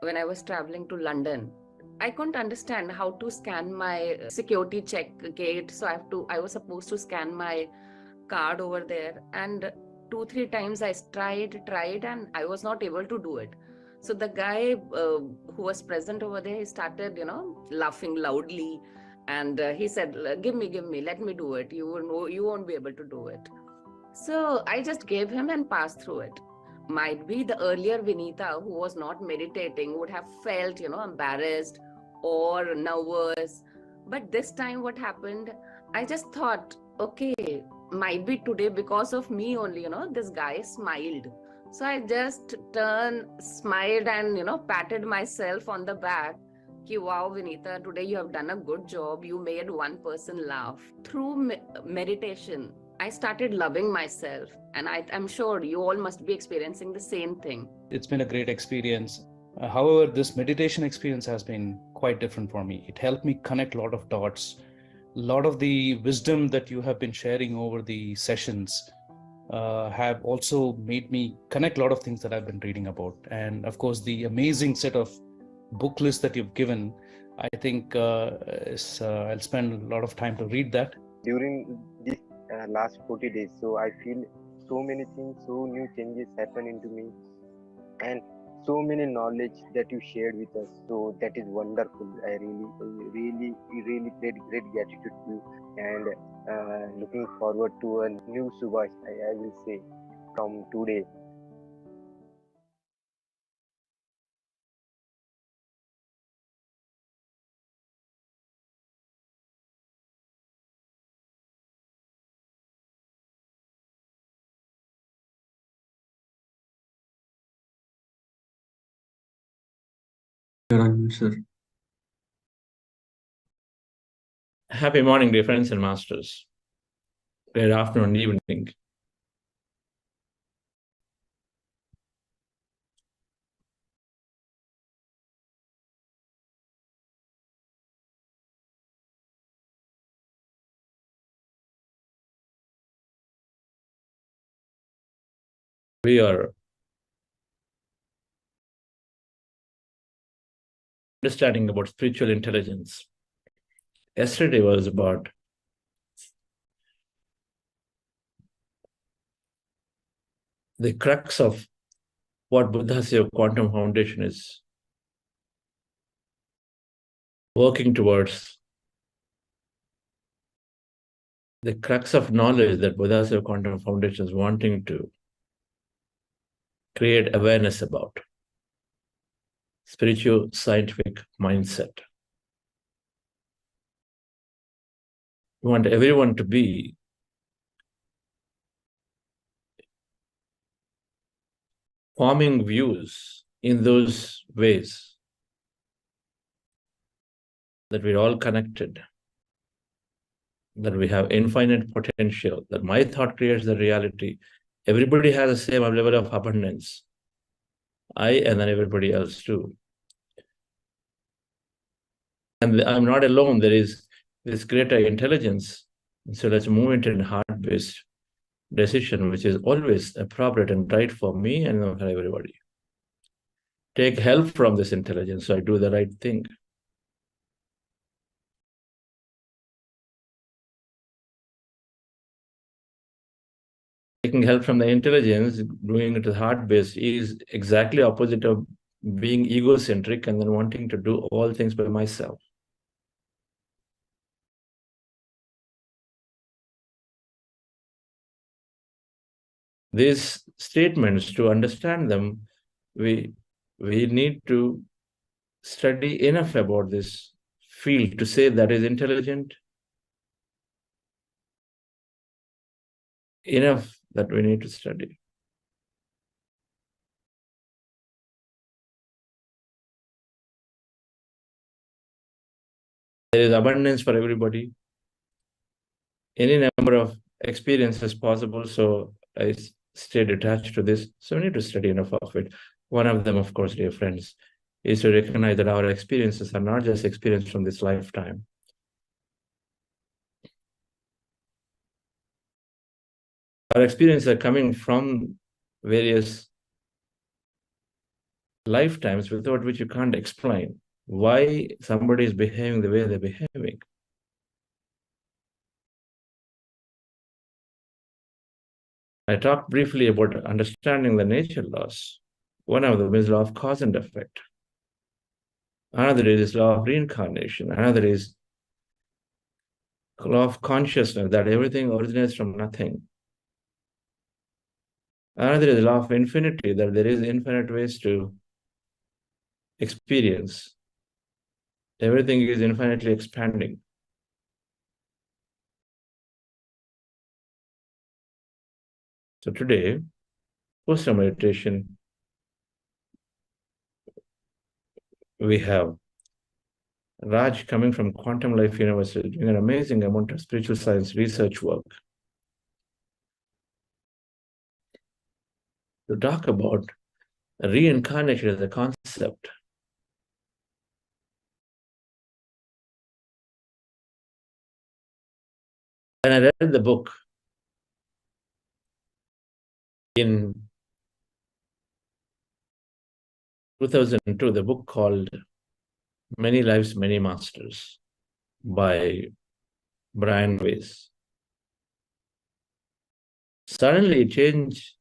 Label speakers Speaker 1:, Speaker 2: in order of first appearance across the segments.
Speaker 1: when I was traveling to London. I couldn't understand how to scan my security check gate. So I was supposed to scan my card over there. And 2, 3 times I tried, and I was not able to do it. So the guy who was present over there, he started, laughing loudly. And he said, give me, let me do it. You won't be able to do it. So I just gave him and passed through it. Might be the earlier Vinita, who was not meditating, would have felt, embarrassed or nervous. But this time, what happened? I just thought, okay, might be today because of me only, this guy smiled. So I just turned, smiled, and, patted myself on the back. Ki, wow, Vinita, today you have done a good job. You made one person laugh. Through meditation, I started loving myself, and I'm sure you all must be experiencing the same thing.
Speaker 2: It's been a great experience. However, this meditation experience has been quite different for me. It helped me connect a lot of dots. A lot of the wisdom that you have been sharing over the sessions have also made me connect a lot of things that I've been reading about. And of course, the amazing set of book list that you've given, I think I'll spend a lot of time to read that.
Speaker 3: During this last 40 days, so I feel so many things, so new changes happen into me, and so many knowledge that you shared with us. So that is wonderful. I really great gratitude to you, and looking forward to a new Subhash, I will say, from today.
Speaker 4: Sir.
Speaker 5: Happy morning, dear friends and masters. Good afternoon, evening. We are understanding about spiritual intelligence. Yesterday was about the crux of what Buddha's quantum foundation is working towards. The crux of knowledge that Buddha's quantum foundation is wanting to create awareness about. Spiritual scientific mindset. We want everyone to be forming views in those ways that we're all connected, that we have infinite potential, that my thought creates the reality. Everybody has the same level of abundance. I and then everybody else too. And I'm not alone. There is this greater intelligence. So let's move into a heart-based decision, which is always appropriate and right for me and for everybody. Take help from this intelligence so I do the right thing. Taking help from the intelligence, doing it heart-based, is exactly opposite of being egocentric and then wanting to do all things by myself. These statements, to understand them, we need to study enough about this field to say that is intelligent, enough that we need to study. There is abundance for everybody, any number of experiences possible, so I stay attached to this. So we need to study enough of it. One of them, of course, dear friends, is to recognize that our experiences are not just experience from this lifetime. Our experiences are coming from various lifetimes without which you can't explain why somebody is behaving the way they're behaving. I talked briefly about understanding the nature laws. One of them is law of cause and effect. Another is law of reincarnation. Another is law of consciousness, that everything originates from nothing. Another is law of infinity, that there is infinite ways to experience. Everything is infinitely expanding. So today, post meditation, we have Raj coming from Quantum Life University, doing an amazing amount of spiritual science research work to talk about reincarnation as a concept. And I read the book in 2002, the book called Many Lives, Many Masters by Brian Weiss. Suddenly it changed.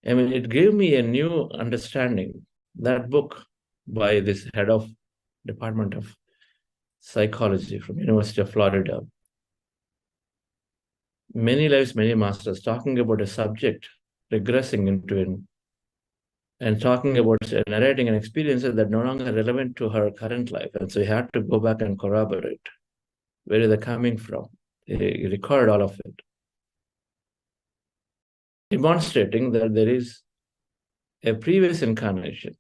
Speaker 5: I mean, it gave me a new understanding. That book by this head of Department of Psychology from University of Florida, Many Lives, Many Masters, talking about a subject regressing into it and talking about narrating an experience that no longer relevant to her current life. And so he had to go back and corroborate where is it coming from. He recorded all of it, demonstrating that there is a previous incarnation.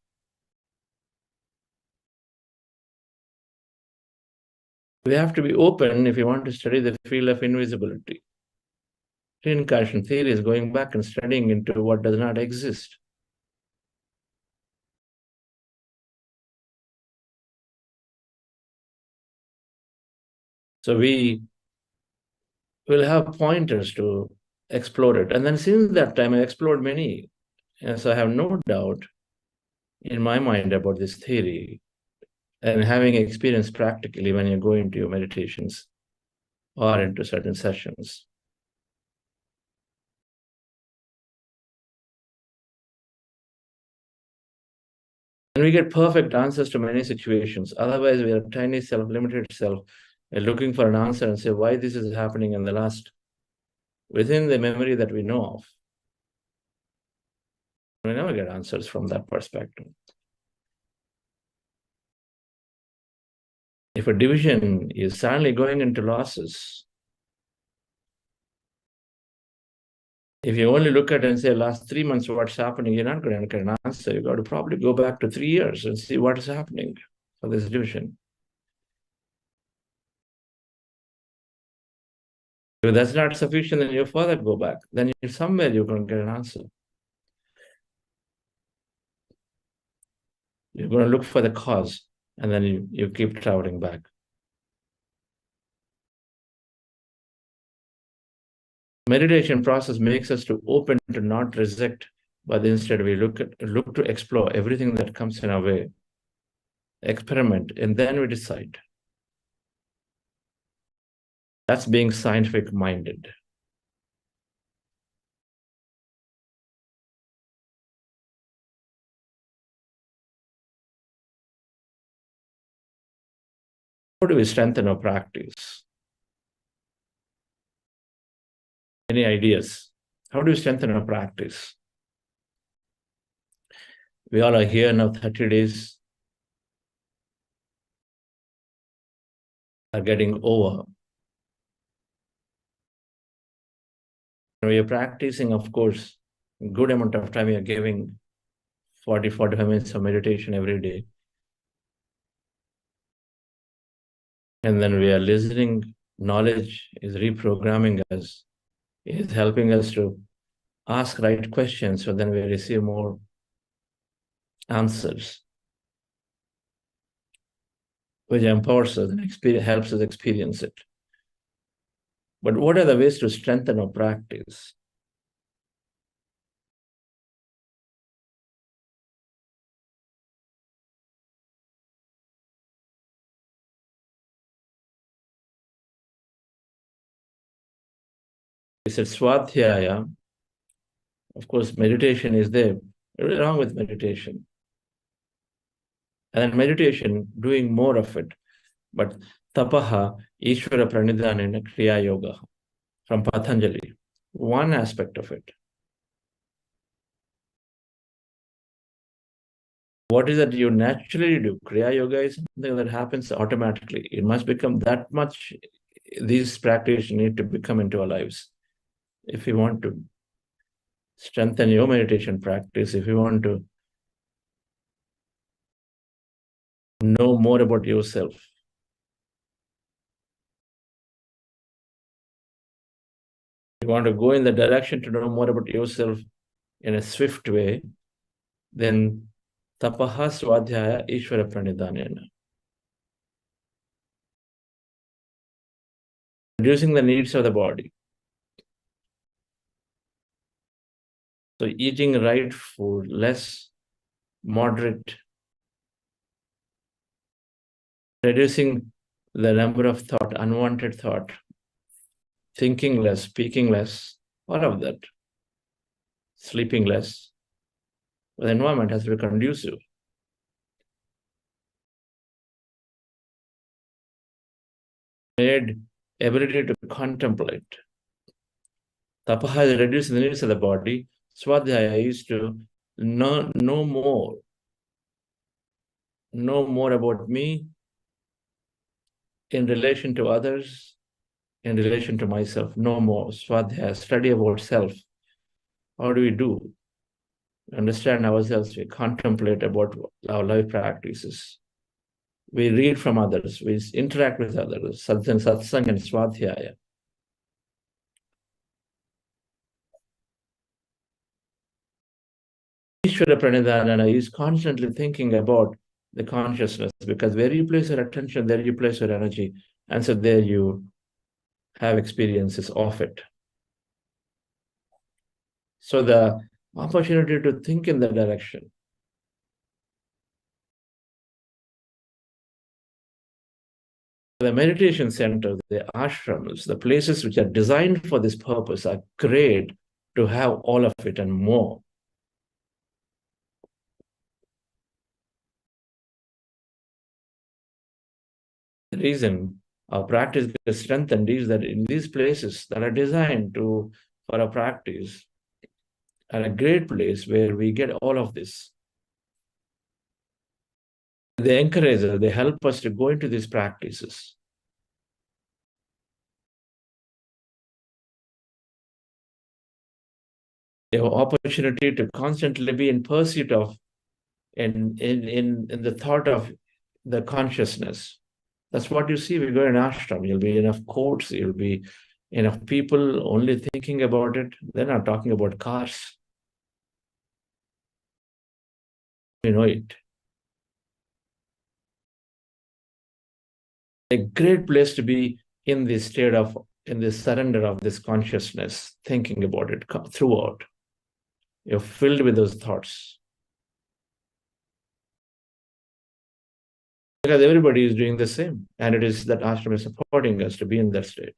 Speaker 5: We have to be open if you want to study the field of invisibility. Reincarnation theory is going back and studying into what does not exist. So we will have pointers to explore it. And then since that time, I explored many. And so I have no doubt in my mind about this theory and having experience practically when you go into your meditations or into certain sessions. And we get perfect answers to many situations. Otherwise, we are a tiny self, limited self, looking for an answer and say why this is happening in the last, within the memory that we know of. We never get answers from that perspective. If a division is suddenly going into losses, if you only look at it and say last 3 months what's happening, you're not going to get an answer. You've got to probably go back to 3 years and see what is happening for this division. If that's not sufficient, then you further go back. Then somewhere you're going to get an answer. You're going to look for the cause, and then you keep traveling back. Meditation process makes us to open to not reject, but instead we look to explore everything that comes in our way, experiment, and then we decide. That's being scientific minded. How do we strengthen our practice? Any ideas? How do we strengthen our practice? We all are here now, 30 days are getting over. We are practicing, of course, a good amount of time. We are giving 40, 45 minutes of meditation every day. And then we are listening. Knowledge is reprogramming us, is helping us to ask right questions, so then we receive more answers, which empowers us and helps us experience it. But what are the ways to strengthen our practice? He said Swadhyaya. Of course, meditation is there. Nothing wrong with meditation. And then meditation, doing more of it. But tapaha, Ishvara pranidhanena kriya yoga from Patanjali. One aspect of it. What is that you naturally do? Kriya yoga is something that happens automatically. It must become that much, these practices need to become into our lives. If you want to strengthen your meditation practice, if you want to know more about yourself, you want to go in the direction to know more about yourself in a swift way, then tapaha swadhyaya ishvara pranidhanena. Reducing the needs of the body. So eating right food, less, moderate, reducing the number of thought, unwanted thought, thinking less, speaking less, all of that, sleeping less. The environment has to be conducive. Made ability to contemplate. Tapaha is reducing the needs of the body. Swadhyaya is to know more about me in relation to others, in relation to myself. No more. Swadhyaya, study about self. How do we do? Understand ourselves, we contemplate about our life practices. We read from others, we interact with others, satsang and swadhyaya. Ishvara pranidhanana is constantly thinking about the consciousness, because where you place your attention, there you place your energy. And so there you have experiences of it. So the opportunity to think in that direction. The meditation centers, the ashrams, the places which are designed for this purpose are great to have all of it and more. The reason our practice gets strengthened is that in these places that are designed for our practice are a great place where we get all of this. They encourage us, they help us to go into these practices. The opportunity to constantly be in pursuit of, in the thought of the consciousness. That's what you see. We go in ashram, you'll be enough courts, you'll be enough people only thinking about it. They're not talking about cars. You know it. A great place to be in this state of, in this surrender of this consciousness, thinking about it throughout. You're filled with those thoughts. Because everybody is doing the same. And it is that ashram is supporting us to be in that state.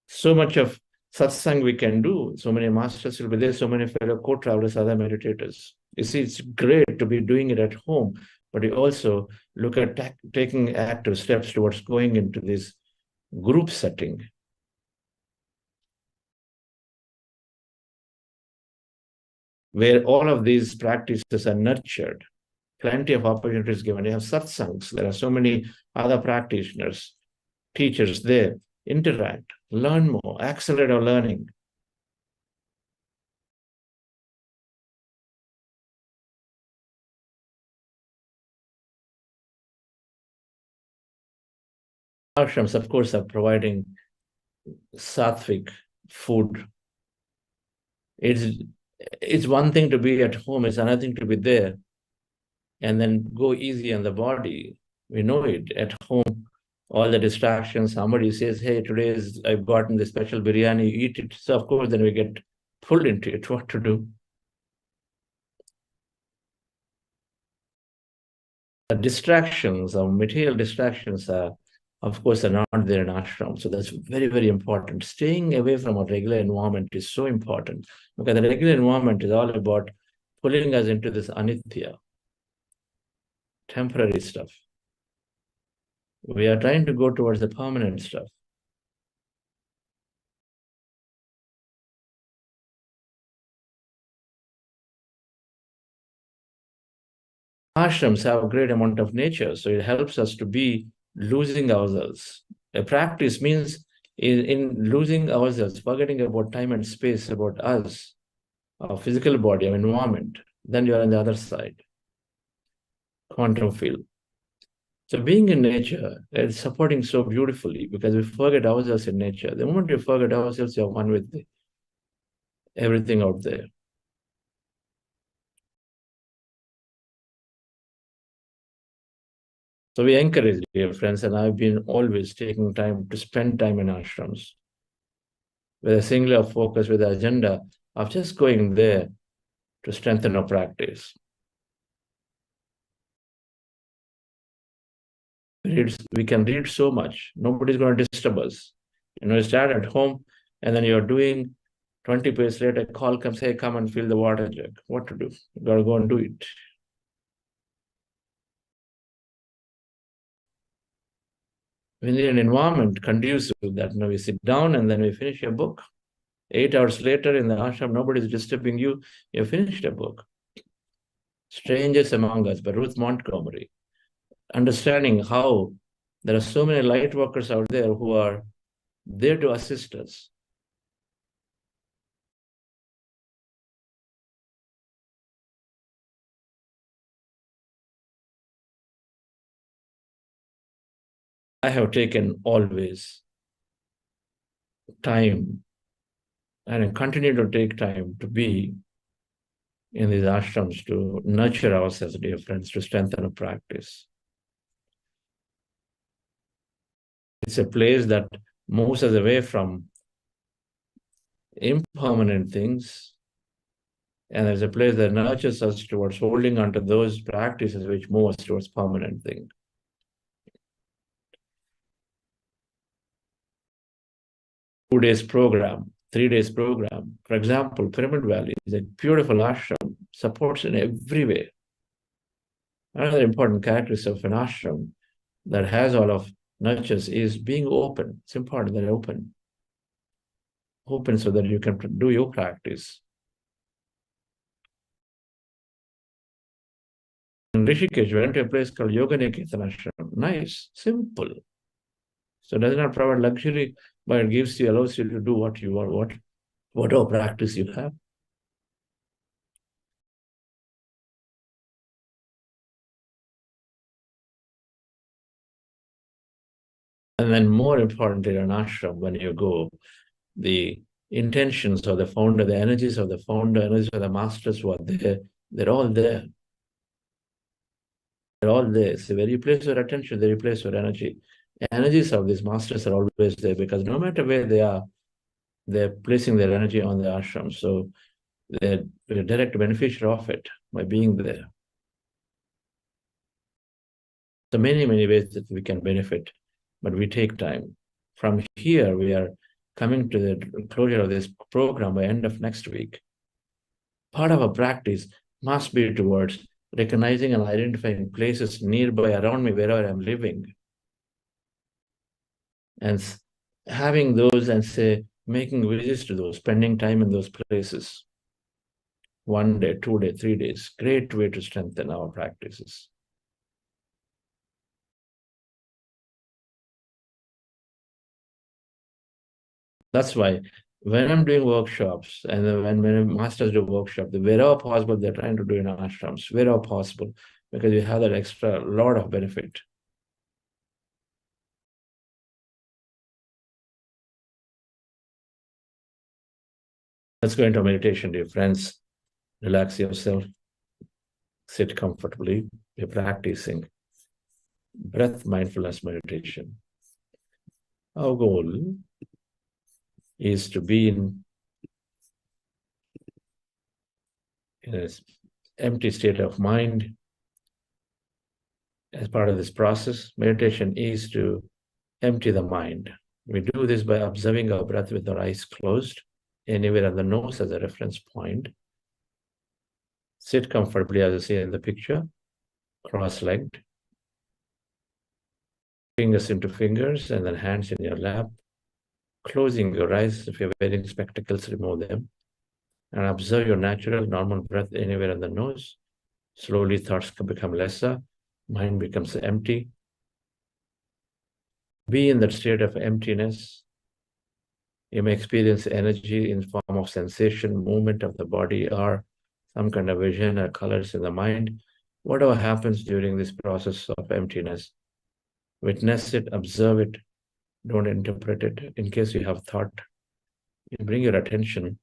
Speaker 5: So much of satsang we can do. So many masters will be there, so many fellow co-travelers, other meditators. You see, it's great to be doing it at home, but you also look at taking active steps towards going into this group setting. Where all of these practices are nurtured, plenty of opportunities given. You have satsangs, there are so many other practitioners, teachers there, interact, learn more, accelerate our learning. Ashrams, of course, are providing sattvic food. It's one thing to be at home, it's another thing to be there and then go easy on the body. We know it at home, all the distractions. Somebody says, hey, I've gotten this special biryani, eat it. So of course, then we get pulled into it, what to do. The distractions, or material distractions, are of course, are not there in ashram. So that's very, very important. Staying away from a regular environment is so important, because the regular environment is all about pulling us into this anitya, temporary stuff. We are trying to go towards the permanent stuff. Ashrams have a great amount of nature, so it helps us to be losing ourselves. A practice means in losing ourselves, forgetting about time and space, about us, our physical body, our environment. Then you are on the other side, quantum field. So being in nature is supporting so beautifully, because we forget ourselves in nature. The moment you forget ourselves, you're one with everything out there. So we encourage, dear friends, and I've been always taking time to spend time in ashrams with a singular focus, with the agenda of just going there to strengthen our practice. We can read so much. Nobody's going to disturb us. You start at home, and then you're doing 20 pages later, a call comes, hey, come and fill the water jug. What to do? You got to go and do it. We need an environment conducive to that. We sit down and then we finish a book. 8 hours later in the ashram, nobody's disturbing you. You finished a book. Strangers Among Us by Ruth Montgomery. Understanding how there are so many light workers out there who are there to assist us. I have taken always time, and I continue to take time to be in these ashrams to nurture ourselves, dear friends, to strengthen our practice. It's a place that moves us away from impermanent things, and there's a place that nurtures us towards holding onto those practices which move us towards permanent things. Two days program, 3 days program. For example, Pyramid Valley is a beautiful ashram, supports in every way. Another important characteristic of an ashram that has all of nurtures is being open. It's important that open. Open so that you can do your practice. In Rishikesh, we went to a place called Yoga Niketan Ashram. Nice, simple. So it does not provide luxury, but it allows you to do what you want, whatever practice you have. And then more importantly, in an ashram, when you go, the intentions of the founder, the energies of the founder, energies of the masters who are there, they're all there. They're all there. So where you place your attention, there you place your energy. The energies of these masters are always there, because no matter where they are, they're placing their energy on the ashram. So they're a direct beneficiary of it by being there. So many, many ways that we can benefit, but we take time. From here, we are coming to the closure of this program by end of next week. Part of our practice must be towards recognizing and identifying places nearby around me, wherever I'm living, and having those and say, making visits to those, spending time in those places. 1 day, 2 days, 3 days, great way to strengthen our practices. That's why when I'm doing workshops and when masters do workshops, wherever possible, they're trying to do in ashrams, wherever possible, because you have that extra lot of benefit. Let's go into meditation, dear friends. Relax yourself. Sit comfortably. We're practicing breath mindfulness meditation. Our goal is to be in an empty state of mind. As part of this process, meditation is to empty the mind. We do this by observing our breath with our eyes closed, anywhere on the nose as a reference point. Sit comfortably as you see in the picture, cross-legged. Fingers into fingers and then hands in your lap. Closing your eyes. If you're wearing spectacles, remove them. And observe your natural, normal breath anywhere on the nose. Slowly thoughts can become lesser. Mind becomes empty. Be in that state of emptiness. You may experience energy in form of sensation, movement of the body, or some kind of vision or colors in the mind. Whatever happens during this process of emptiness, witness it, observe it, don't interpret it. In case you have thought, you bring your attention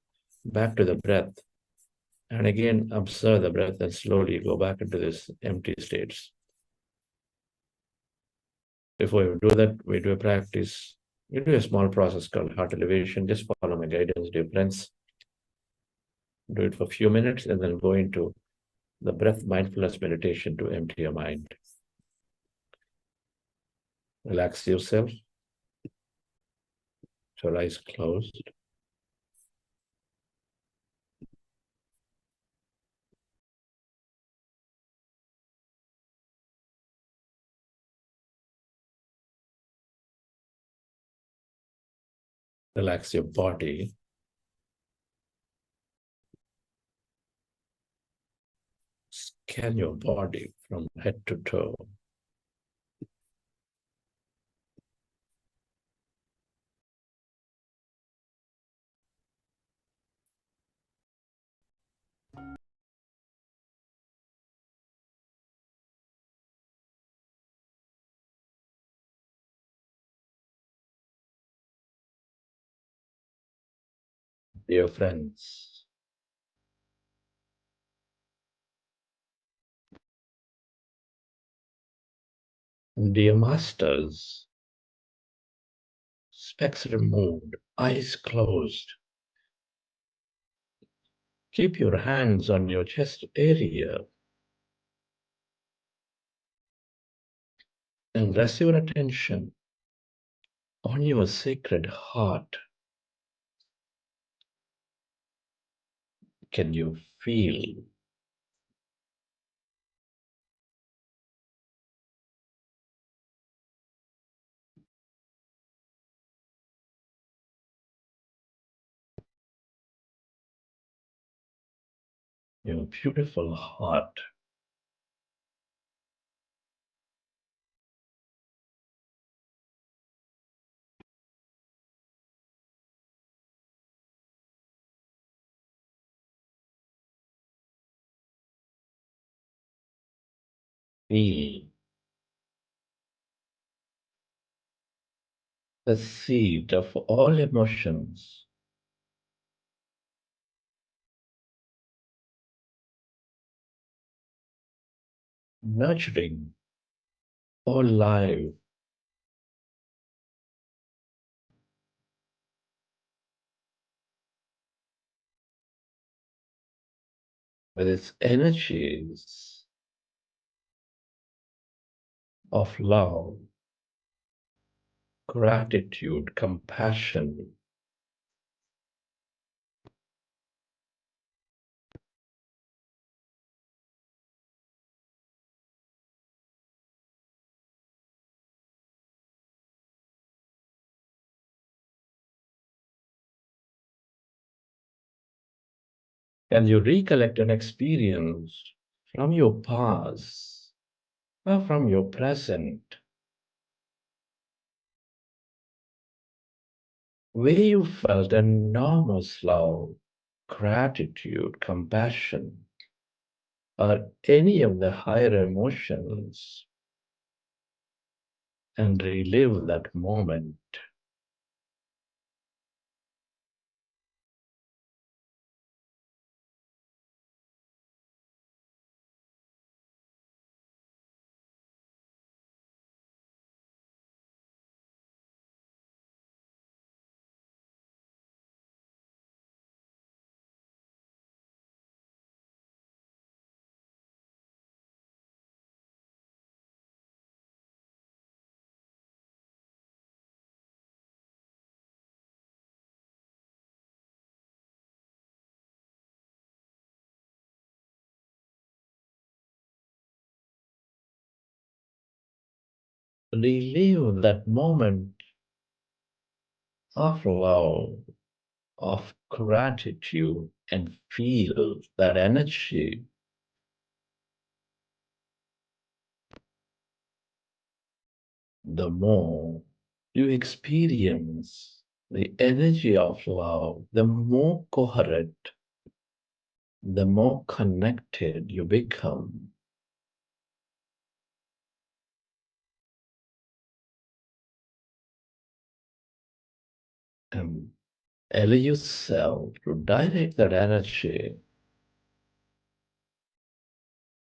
Speaker 5: back to the breath, and again observe the breath and slowly go back into this empty states. Before you do that, we do a practice. We do a small process called heart elevation. Just follow my guidance, dear friends. Do it for a few minutes and then go into the breath mindfulness meditation to empty your mind. Relax yourself. Your eyes closed. Relax your body. Scan your body from head to toe. Dear friends, dear masters, specs removed, eyes closed. Keep your hands on your chest area and rest your attention on your sacred heart. Can you feel your beautiful heart? Feel the seed of all emotions, nurturing all life with its energies of love, gratitude, compassion. Can you recollect an experience from your past or from your present where you felt enormous love, gratitude, compassion, or any of the higher emotions, and relive that moment? relive that moment of love, of gratitude, and feel that energy. The more you experience the energy of love, the more coherent, the more connected you become. And allow yourself to direct that energy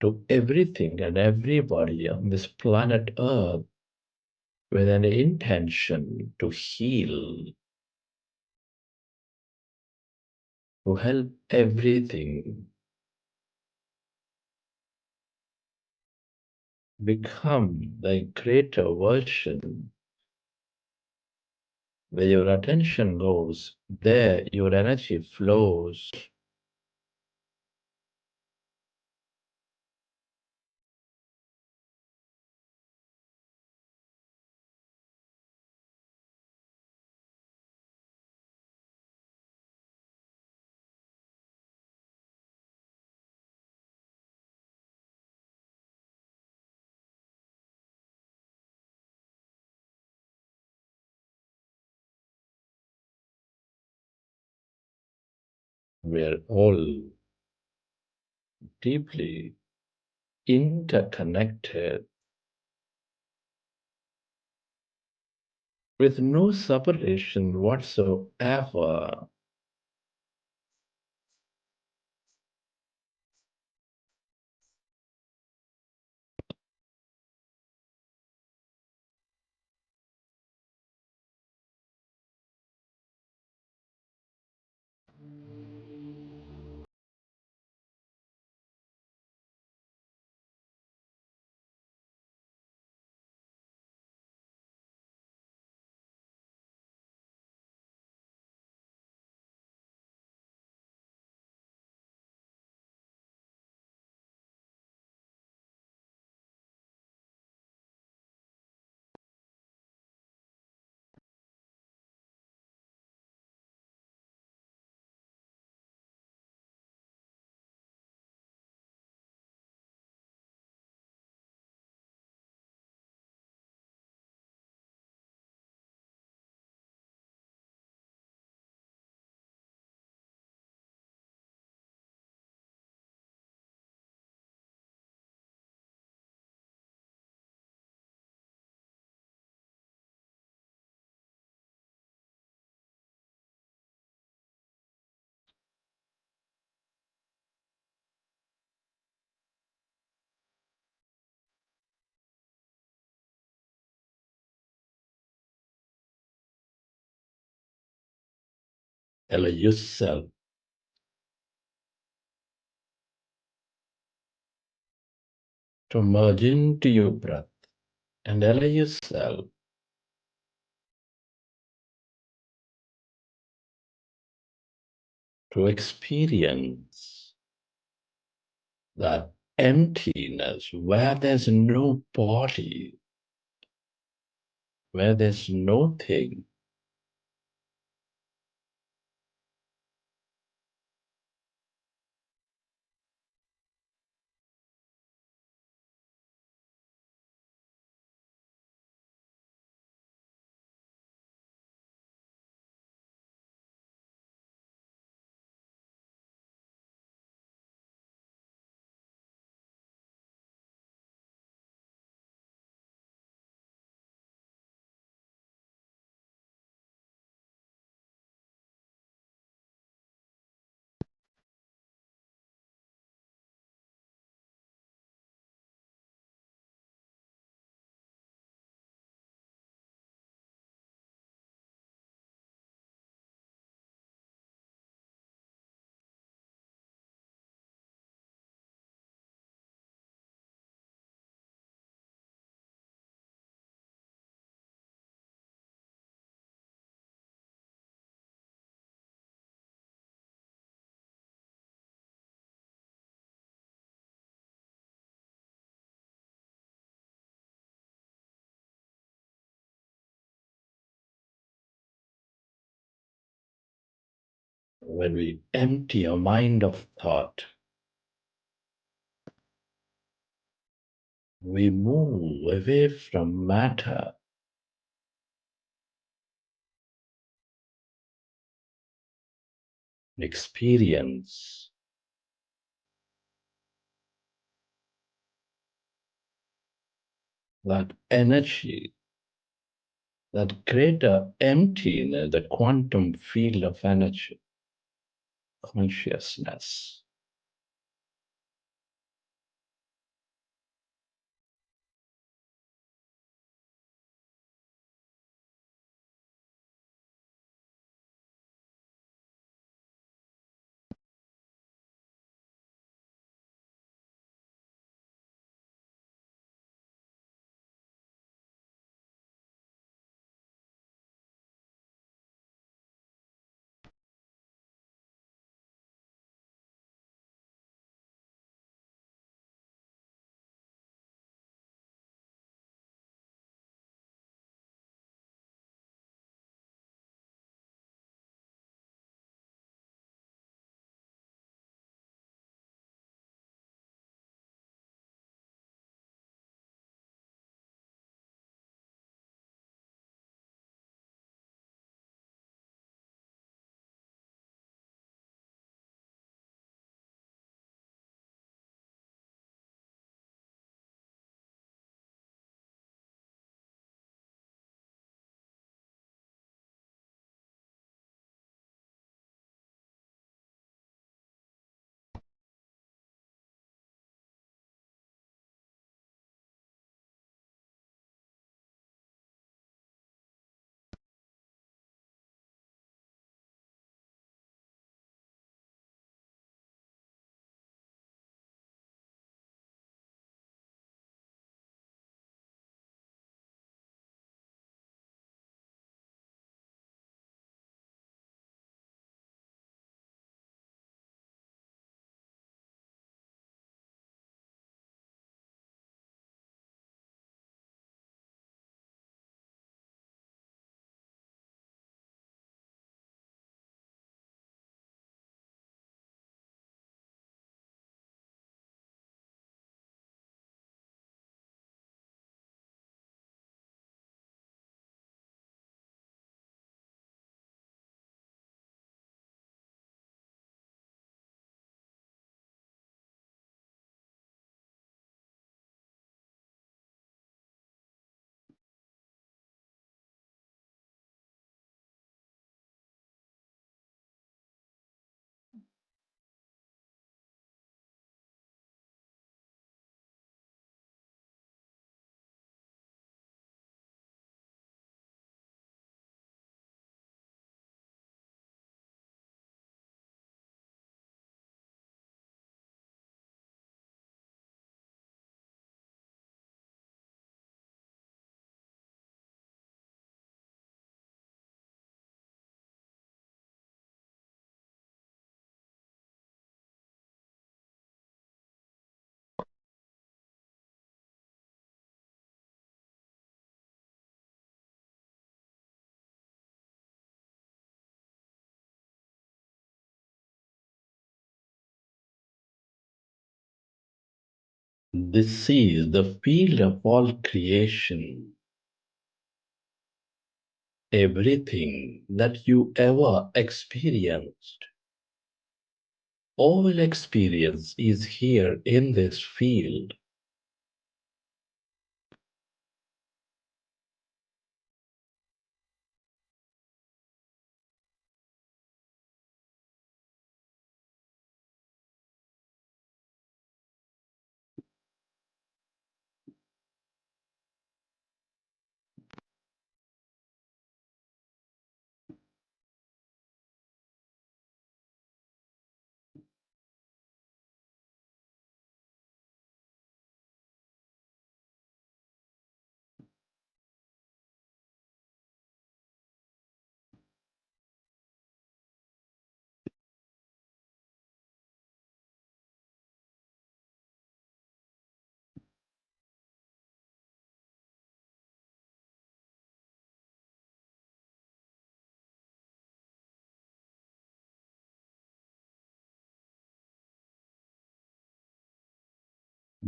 Speaker 5: to everything and everybody on this planet Earth with an intention to heal, to help everything become the greater version. Where your attention goes, there your energy flows. We're all deeply interconnected with no separation whatsoever. Allow yourself to merge into your breath and allow yourself to experience that emptiness where there's no body, where there's nothing. when we empty our mind of thought, we move away from matter. Experience that energy, that greater emptiness, the quantum field of energy, consciousness. This is the field of all creation. Everything that you ever experienced, all experience is here in this field.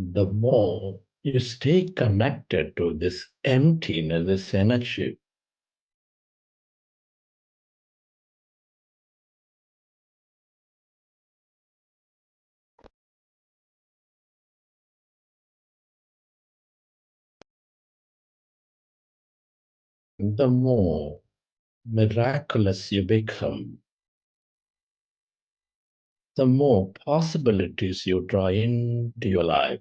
Speaker 5: the more you stay connected to this emptiness, this energy, the more miraculous you become, the more possibilities you draw into your life.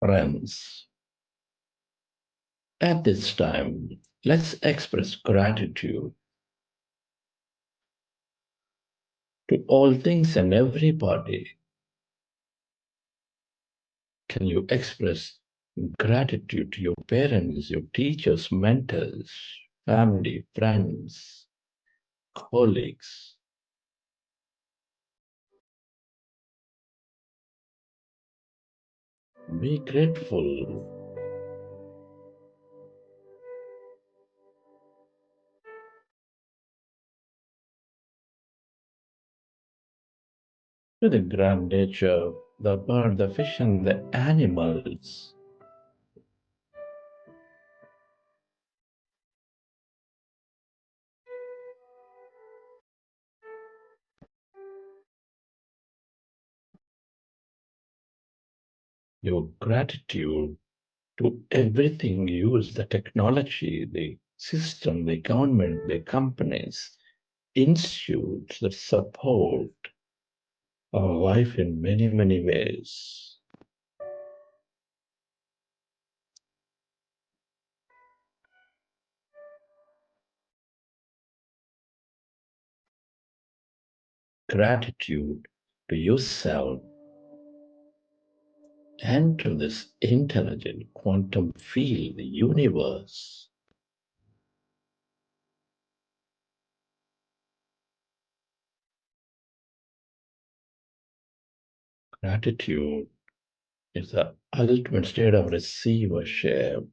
Speaker 5: Friends, at this time, let's express gratitude to all things and everybody. Can you express gratitude to your parents, your teachers, mentors, family, friends, colleagues? Be grateful to the grand nature, the bird, the fish, and the animals. Your gratitude to everything used, the technology, the system, the government, the companies, institutes that support our life in many, many ways. Gratitude to yourself and to this intelligent quantum field, the universe. Gratitude is the ultimate state of receivership.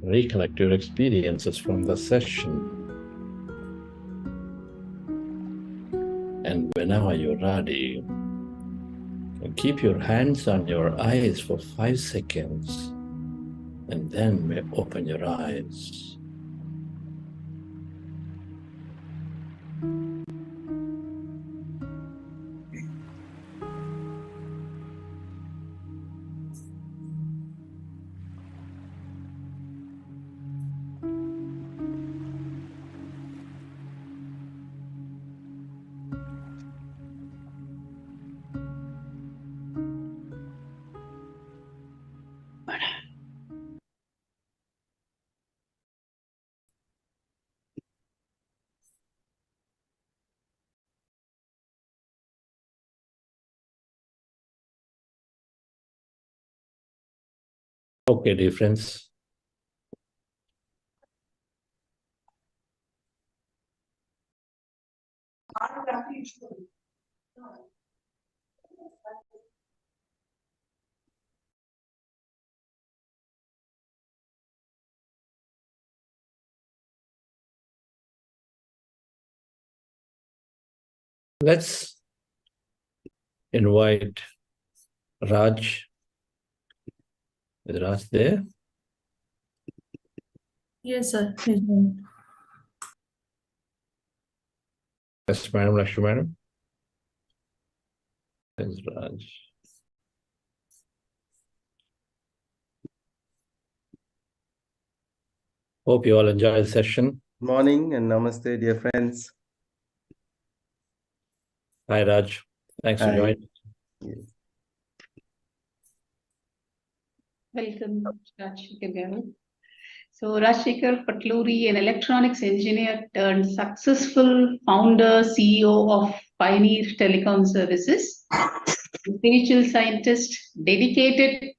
Speaker 5: Recollect your experiences from the session. And whenever you're ready, keep your hands on your eyes for 5 seconds and then may open your eyes. Okay, dear friends. Let's invite Raj. Is Raj there?
Speaker 4: Yes, sir.
Speaker 5: Yes, madam, Lakshmi madam. There's Raj. Hope you all enjoy the session.
Speaker 6: Morning and namaste, dear friends.
Speaker 5: Hi, Raj. Thanks for
Speaker 6: Hi.
Speaker 5: joining.
Speaker 4: Welcome, Rajshekar. So, Rajshekar Patriji, an electronics engineer turned successful founder, CEO of Pioneer Telecom Services, spiritual scientist dedicated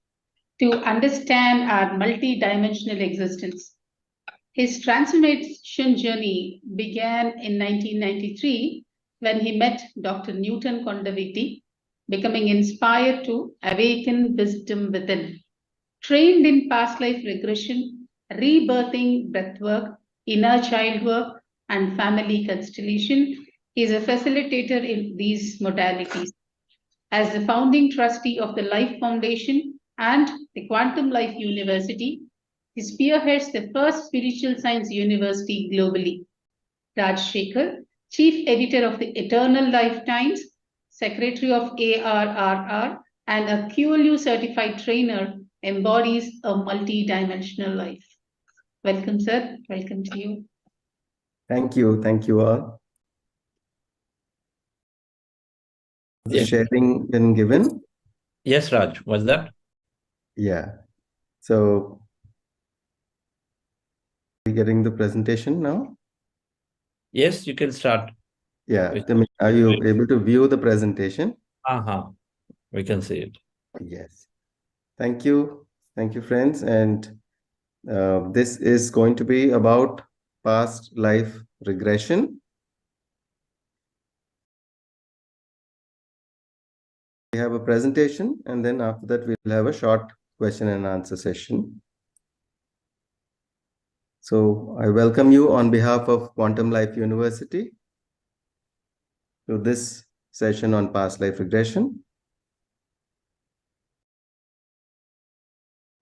Speaker 4: to understand our multi-dimensional existence. His transformation journey began in 1993 when he met Dr. Newton Kondaviti, becoming inspired to awaken wisdom within. Trained in past life regression, rebirthing breathwork, inner child work, and family constellation, he is a facilitator in these modalities. As the founding trustee of the Life Foundation and the Quantum Life University, he spearheads the first spiritual science university globally. Rajshekar, chief editor of the Eternal Life Times, secretary of ARRR, and a QLU certified trainer, embodies a multi-dimensional life. Welcome, sir. Welcome to you.
Speaker 6: Thank you. Thank you all.
Speaker 5: Yes.
Speaker 6: Sharing been given?
Speaker 5: Yes, Raj. What's that?
Speaker 6: Yeah. So, are we getting the presentation now?
Speaker 5: Yes, you can start.
Speaker 6: Yeah. Are you able to view the presentation?
Speaker 5: We can see it.
Speaker 6: Yes. Thank you. Thank you, friends. And this is going to be about past life regression. We have a presentation, and then after that, we'll have a short question and answer session. So I welcome you on behalf of Quantum Life University to this session on past life regression.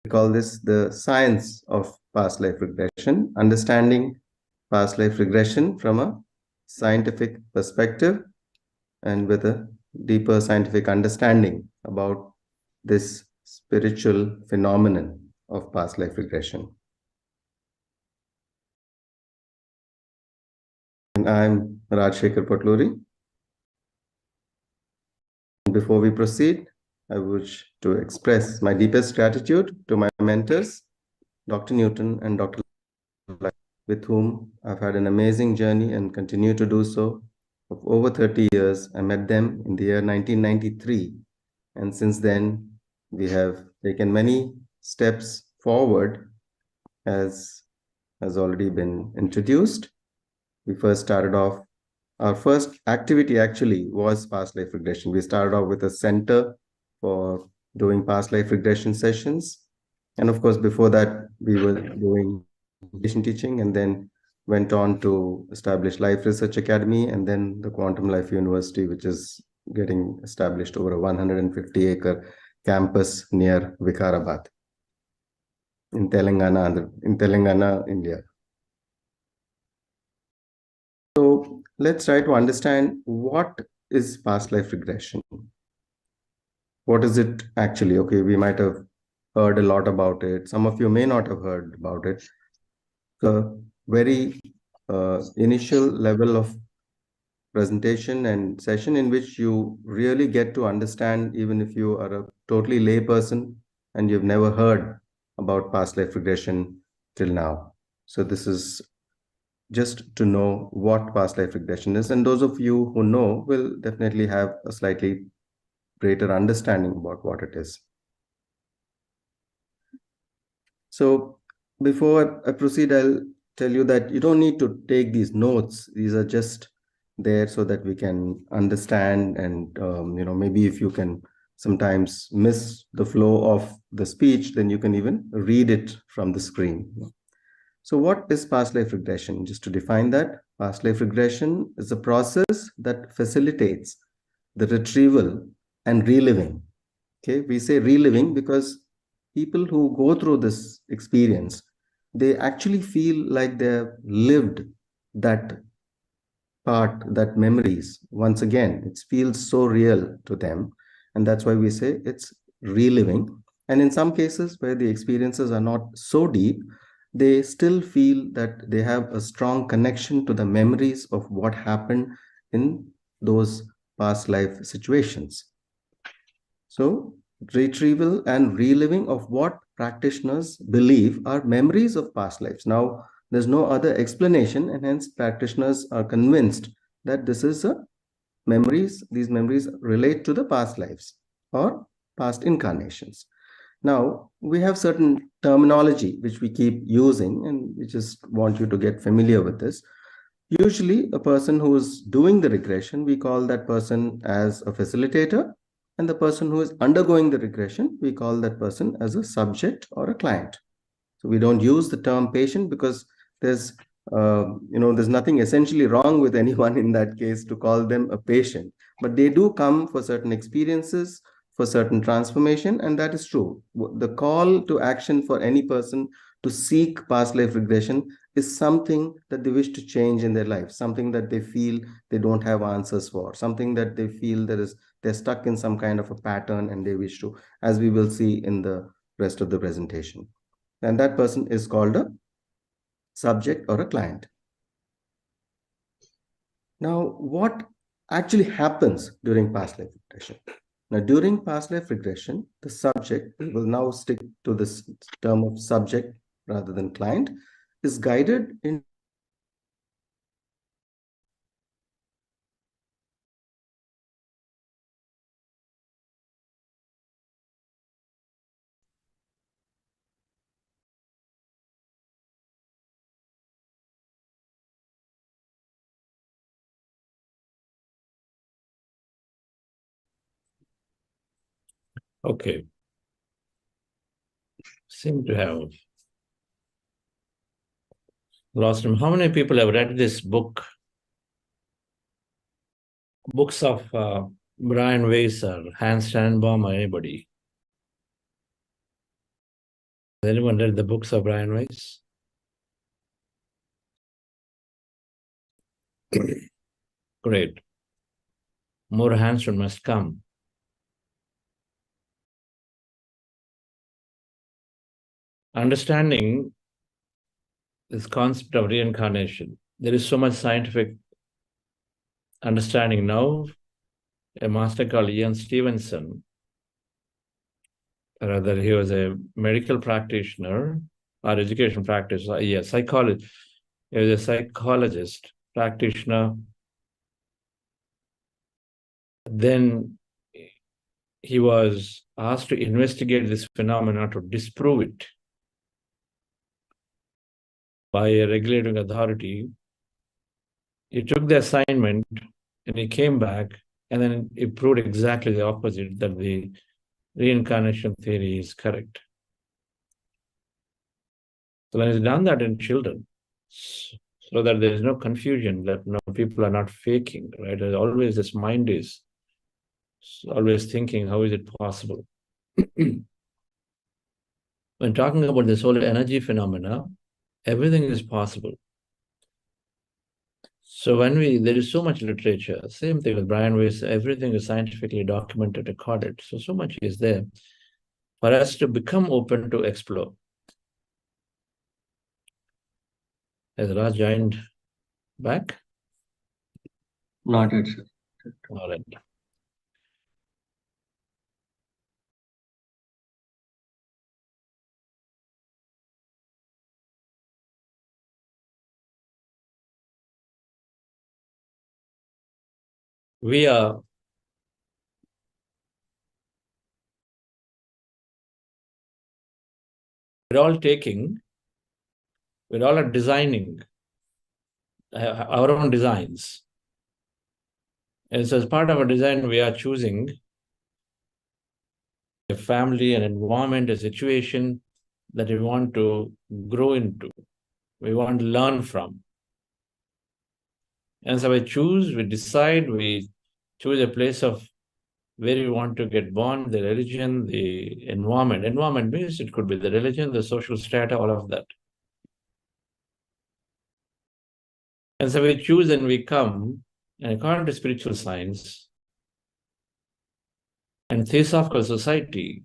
Speaker 6: We call this the science of past life regression, understanding past life regression from a scientific perspective and with a deeper scientific understanding about this spiritual phenomenon of past life regression. And I'm Rajshekar Patriji. Before we proceed, I wish to express my deepest gratitude to my mentors, Dr. Newton and Dr. with whom I've had an amazing journey and continue to do so. For over 30 years, I met them in the year 1993. And since then, we have taken many steps forward, as has already been introduced. We first started off, our first activity actually was past life regression. We started off with a center for doing past life regression sessions. And of course, before that, we were doing meditation teaching, and then went on to establish Life Research Academy, and then the Quantum Life University, which is getting established over a 150-acre campus near Vikarabad in Telangana, India. So let's try to understand what is past life regression. What is it actually? Okay, we might have heard a lot about it. Some of you may not have heard about it. The very initial level of presentation and session in which you really get to understand, even if you are a totally lay person and you've never heard about past life regression till now. So this is just to know what past life regression is. And those of you who know will definitely have a slightly greater understanding about what it is. So before I proceed, I'll tell you that you don't need to take these notes. These are just there so that we can understand, and maybe if you can sometimes miss the flow of the speech, then you can even read it from the screen. So what is past life regression? Just to define that, past life regression is a process that facilitates the retrieval and reliving. Okay, we say reliving because people who go through this experience, they actually feel like they've lived that part, that memories once again. It feels so real to them, and that's why we say it's reliving. And in some cases where the experiences are not so deep, they still feel that they have a strong connection to the memories of what happened in those past life situations. So retrieval and reliving of what practitioners believe are memories of past lives. Now, there's no other explanation, and hence practitioners are convinced that this is a memories, these memories relate to the past lives or past incarnations. Now, we have certain terminology which we keep using, and we just want you to get familiar with this. Usually, a person who is doing the regression, we call that person as a facilitator, and the person who is undergoing the regression, we call that person as a subject or a client. So we don't use the term patient because there's there's nothing essentially wrong with anyone in that case to call them a patient, but they do come for certain experiences, for certain transformation, and that is true. The call to action for any person to seek past life regression is something that they wish to change in their life, something that they feel they don't have answers for, something that they feel they're stuck in some kind of a pattern and they wish to, as we will see in the rest of the presentation. And that person is called a subject or a client. Now, what actually happens during past life regression? Now, during past life regression, the subject will now stick to this term of subject rather than client, is guided in
Speaker 5: Okay. Seem to have lost him. How many people have read this book? Books of Brian Weiss or Hans Tannenbaum or anybody? Has anyone read the books of Brian Weiss? Great. More hands must come. Understanding this concept of reincarnation, there is so much scientific understanding now. A master called Ian Stevenson, rather he was a medical practitioner or education practitioner, psychologist. He was a psychologist, practitioner. Then he was asked to investigate this phenomenon to disprove it by a regulating authority. He took the assignment and he came back, and then it proved exactly the opposite, that the reincarnation theory is correct. So when he's done that in children, so that there is no confusion, that people are not faking, right? There's always this mind is always thinking, how is it possible? When talking about this whole energy phenomena, everything is possible. So there is so much literature, same thing with Brian Weiss, everything is scientifically documented, recorded. So much is there for us to become open to explore. Has Raj joined back?
Speaker 6: not yet, sir.
Speaker 5: All right. We are we're all are designing our own designs. And so as part of our design, we are choosing a family, an environment, a situation that we want to grow into, we want to learn from. And so we decide, we choose a place of where we want to get born, the religion, the environment. Environment means it could be the religion, the social strata, all of that. And so we choose and we come, and according to spiritual science and Theosophical Society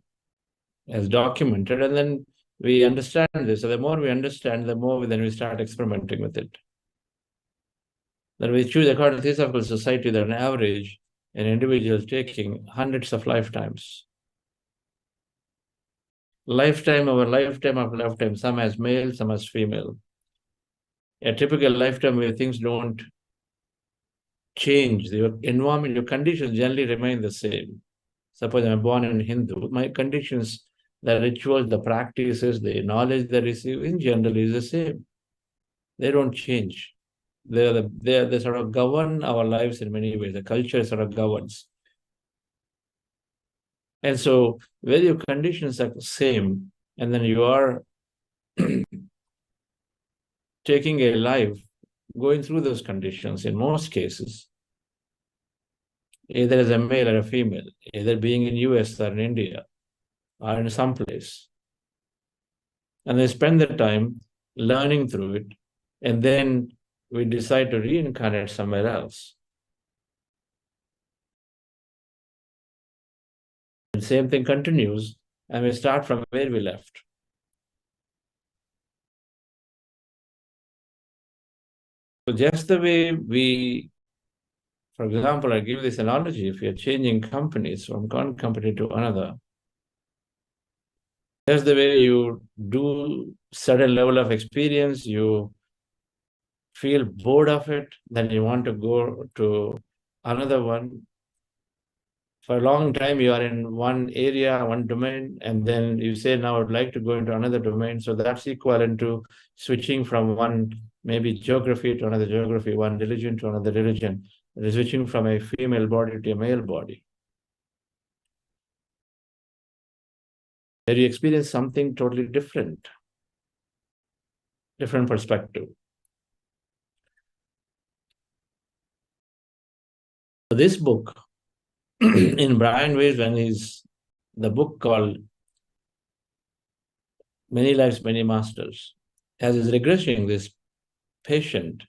Speaker 5: as documented, and then we understand this. So the more we understand, the more then we start experimenting with it. Then we choose, according to Theosophical Society, that on average, an individual is taking hundreds of lifetimes. Lifetime over lifetime after lifetime, some as male, some as female. A typical lifetime where things don't change, your environment, your conditions generally remain the same. Suppose I'm born in Hindu, my conditions, the rituals, the practices, the knowledge they receive in general is the same. They don't change. They sort of govern our lives in many ways. The culture sort of governs. And so where your conditions are the same, and then you are taking a life, going through those conditions in most cases, either as a male or a female, either being in US or in India or in some place. And they spend their time learning through it, and then we decide to reincarnate somewhere else. The same thing continues, and we start from where we left. So just the way we, for example, I give this analogy, if you're changing companies from one company to another, that's the way you do certain level of experience, you feel bored of it, then you want to go to another one. For a long time, you are in one area, one domain, and then you say, now I would like to go into another domain. So that's equivalent to switching from one, maybe geography to another geography, one religion to another religion. It is switching from a female body to a male body. Where you experience something totally different perspective. This book, in Brian Weiss, when the book called Many Lives, Many Masters, as is regression, this patient,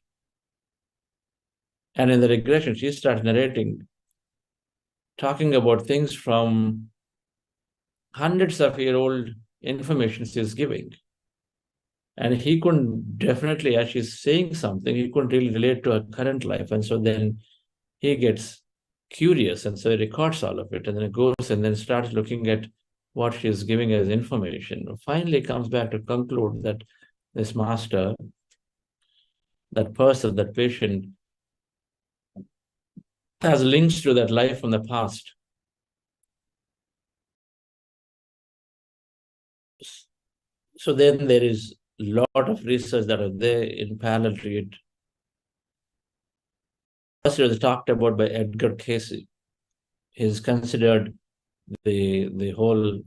Speaker 5: and in the regression, she starts narrating, talking about things from hundreds of year-old information she's giving. And he couldn't definitely, as she's saying something, he couldn't really relate to her current life. And so then he gets curious, and so he records all of it, and then it goes and then starts looking at what she's giving as information. Finally comes back to conclude that this master, that person, that patient, has links to that life from the past. So then there is a lot of research that are there in parallel to it. First, it was talked about by Edgar Cayce. He is considered the whole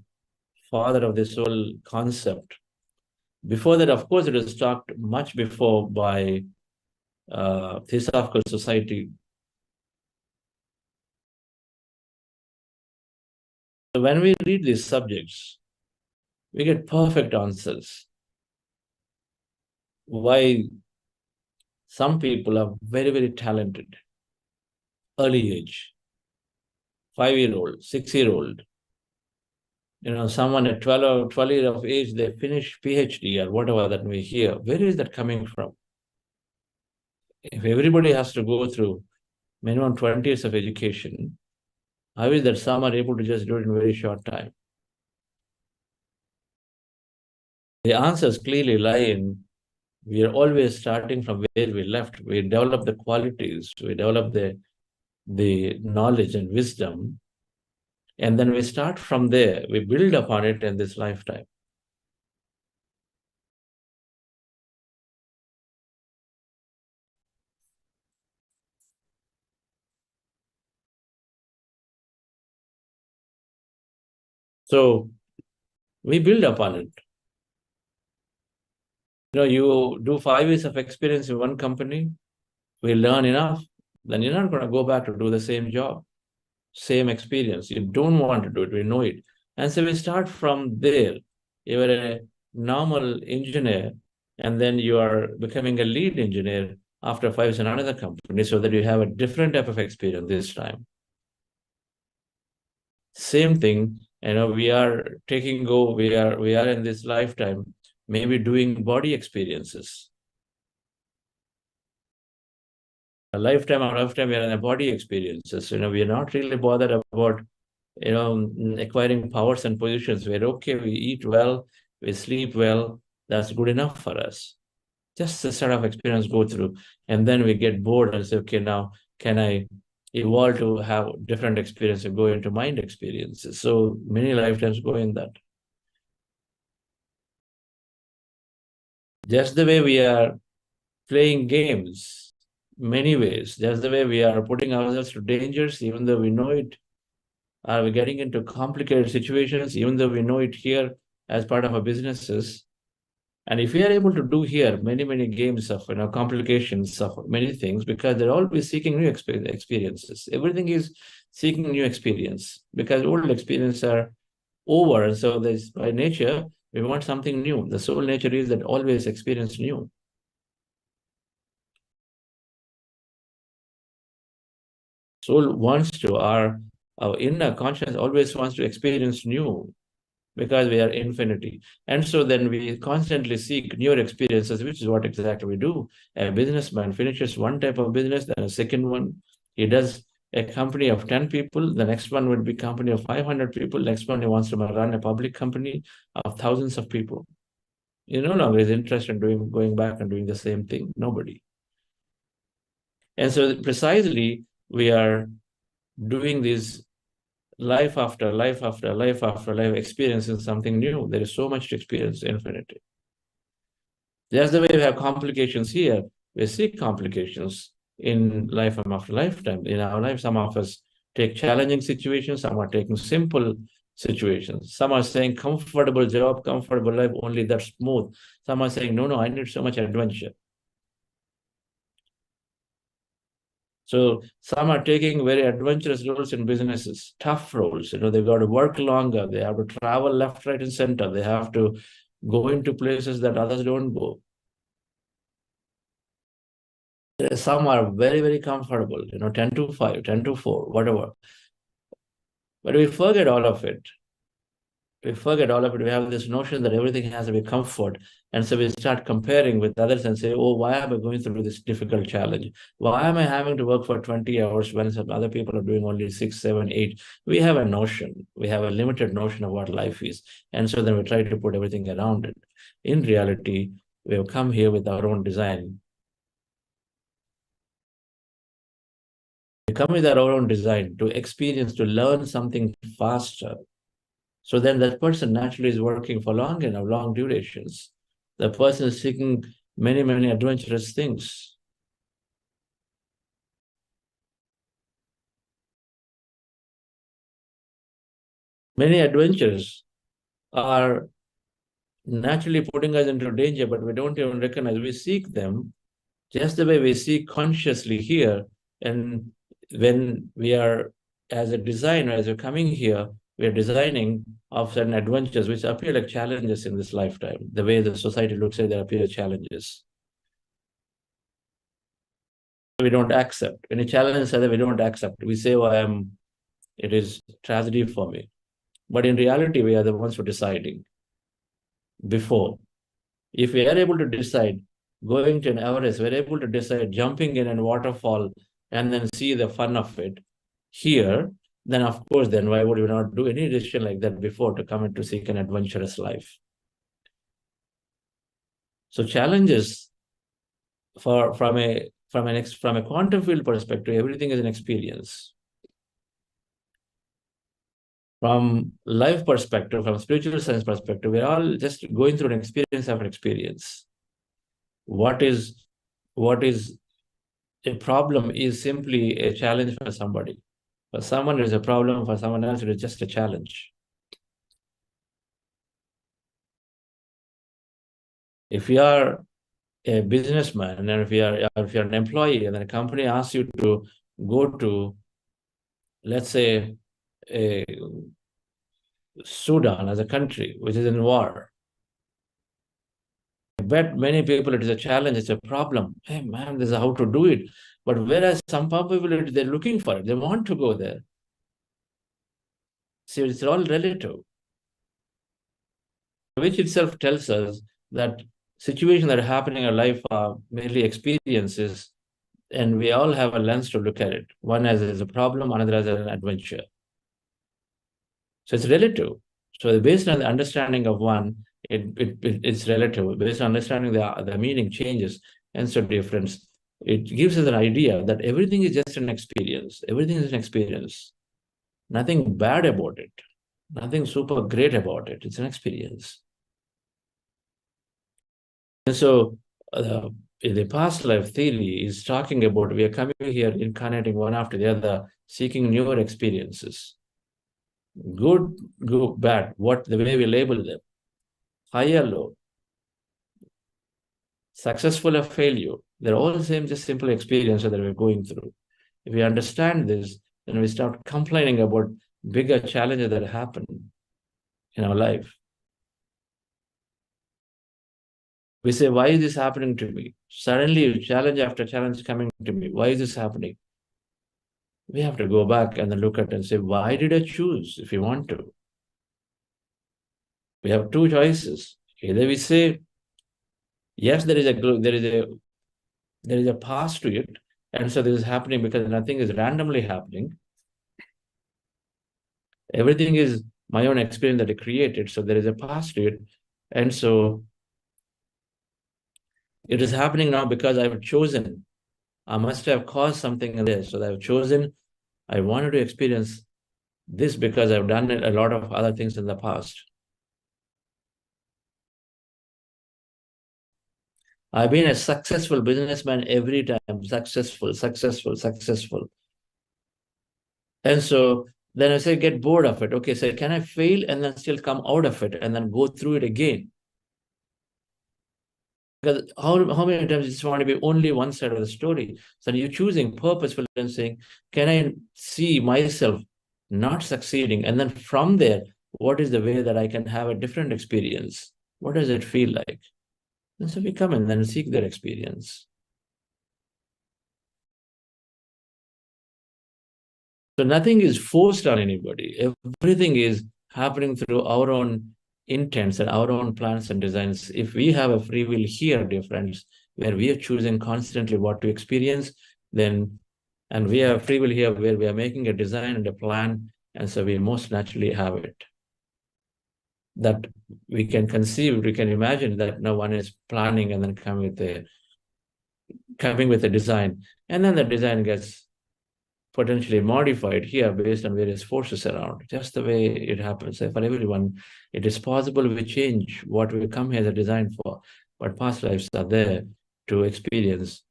Speaker 5: father of this whole concept. Before that, of course, it was talked much before by Theosophical Society. So when we read these subjects, we get perfect answers. Why some people are very, very talented, early age, 5-year-old, 6-year-old. Someone at 12 years of age, they finish PhD or whatever that we hear. Where is that coming from? If everybody has to go through minimum 20 years of education, how is that some are able to just do it in a very short time? The answers clearly lie in, we are always starting from where we left. We develop the qualities, we develop the knowledge and wisdom, and then we start from there. We build upon it in this lifetime. So we build upon it. You do 5 years of experience in one company, we learn enough, then you're not going to go back to do the same job, same experience. You don't want to do it, we know it. And so we start from there. You were a normal engineer, and then you are becoming a lead engineer after 5 years in another company, so that you have a different type of experience this time. Same thing, we are we are in this lifetime, maybe doing body experiences. A lifetime we are in a body experiences. We are not really bothered about acquiring powers and positions. We're okay, we eat well, we sleep well, that's good enough for us. Just a sort of experience go through, and then we get bored and say, okay, now can I evolve to have different experiences, go into mind experiences? So many lifetimes go in that. Just the way we are playing games, many ways, just the way we are putting ourselves to dangers, even though we know it. Are we getting into complicated situations, even though we know it here as part of our businesses? And if we are able to do here many, many games of complications of many things, because they're always seeking new experiences. Everything is seeking new experience, because old experiences are over. And so there's, by nature, we want something new. The soul nature is that always experience new. Soul wants to, our inner consciousness always wants to experience new, because we are infinity. And so then we constantly seek newer experiences, which is what exactly we do. A businessman finishes one type of business, then a second one. He does a company of 10 people, the next one would be company of 500 people, next one he wants to run a public company of thousands of people. He no longer is interested in going back and doing the same thing. Nobody. And so precisely we are doing this life after life after life after life, experiencing something new. There is so much to experience, infinity. That's the way we have complications here. We see complications in life after lifetime. In our life, some of us take challenging situations, some are taking simple situations. Some are saying comfortable job, comfortable life, only that's smooth. Some are saying, no, I need so much adventure. So some are taking very adventurous roles in businesses, tough roles. They've got to work longer. They have to travel left, right, and center. They have to go into places that others don't go. Some are very, very comfortable, 10 to 5, 10 to 4, whatever. But we forget all of it. We have this notion that everything has to be comfort. And so we start comparing with others and say, oh, why am I going through this difficult challenge? Why am I having to work for 20 hours when some other people are doing only 6, 7, 8? We have a notion. We have a limited notion of what life is. And so then we try to put everything around it. In reality, we have come here with our own design. We come with our own design to experience, to learn something faster. So then that person naturally is working for long durations. The person is seeking many, many adventurous things. Many adventures are naturally putting us into danger, but we don't even recognize. We seek them just the way we seek consciously here. And when we are, as a designer, as we're coming here, we are designing of certain adventures which appear like challenges in this lifetime. The way the society looks at it, they appear challenges. We don't accept. Any challenge that we don't accept. We say, it is tragedy for me. But in reality, we are the ones who are deciding before. If we are able to decide going to an Everest, we're able to decide jumping in a waterfall and then see the fun of it here, then of course, then why would we not do any decision like that before to come in to seek an adventurous life? So challenges from a quantum field perspective, everything is an experience. From life perspective, from spiritual science perspective, we're all just going through an experience after experience. What is a problem is simply a challenge for somebody. For someone, it is a problem. For someone else, it is just a challenge. If you are a businessman and if you're an employee and then a company asks you to go to, let's say, Sudan as a country, which is in war, I bet many people it is a challenge, it's a problem. Hey man, this is how to do it. But whereas some people, they're looking for it, they want to go there. See, it's all relative, which itself tells us that situations that are happening in life are merely experiences, and we all have a lens to look at it. One as a problem, another as an adventure. So it's relative. So based on the understanding of one, it's relative. Based on understanding the meaning changes, and so difference. It gives us an idea that everything is just an experience. Everything is an experience. Nothing bad about it. Nothing super great about it. It's an experience. And so the past life theory is talking about we are coming here, incarnating one after the other, seeking newer experiences. Good, bad, the way we label them. High or low. Successful or failure. They're all the same, just simple experiences that we're going through. If we understand this, then we start complaining about bigger challenges that happen in our life. We say, why is this happening to me? Suddenly, challenge after challenge coming to me. Why is this happening? We have to go back and then look at it and say, why did I choose if you want to? We have two choices. Either we say, yes, there is a past to it, and so this is happening because nothing is randomly happening. Everything is my own experience that I created, so there is a past to it, and so it is happening now because I've chosen. I must have caused something in there, so that I've chosen. I wanted to experience this because I've done a lot of other things in the past. I've been a successful businessman every time, successful. And so then I say, get bored of it. Okay, so can I fail and then still come out of it and then go through it again? Because how many times you just want to be only one side of the story? So you're choosing purposefully and saying, can I see myself not succeeding? And then from there, what is the way that I can have a different experience? What does it feel like? And so we come and then seek their experience. So nothing is forced on anybody. Everything is happening through our own intents and our own plans and designs. If we have a free will here, dear friends, where we are choosing constantly what to experience, then, and we have free will here where we are making a design and a plan, and so we most naturally have it. That we can conceive, we can imagine that no one is planning and then coming with a design, and then the design gets potentially modified here based on various forces around. Just the way it happens. For everyone, it is possible we change what we come here as a design for, but past lives are there to experience.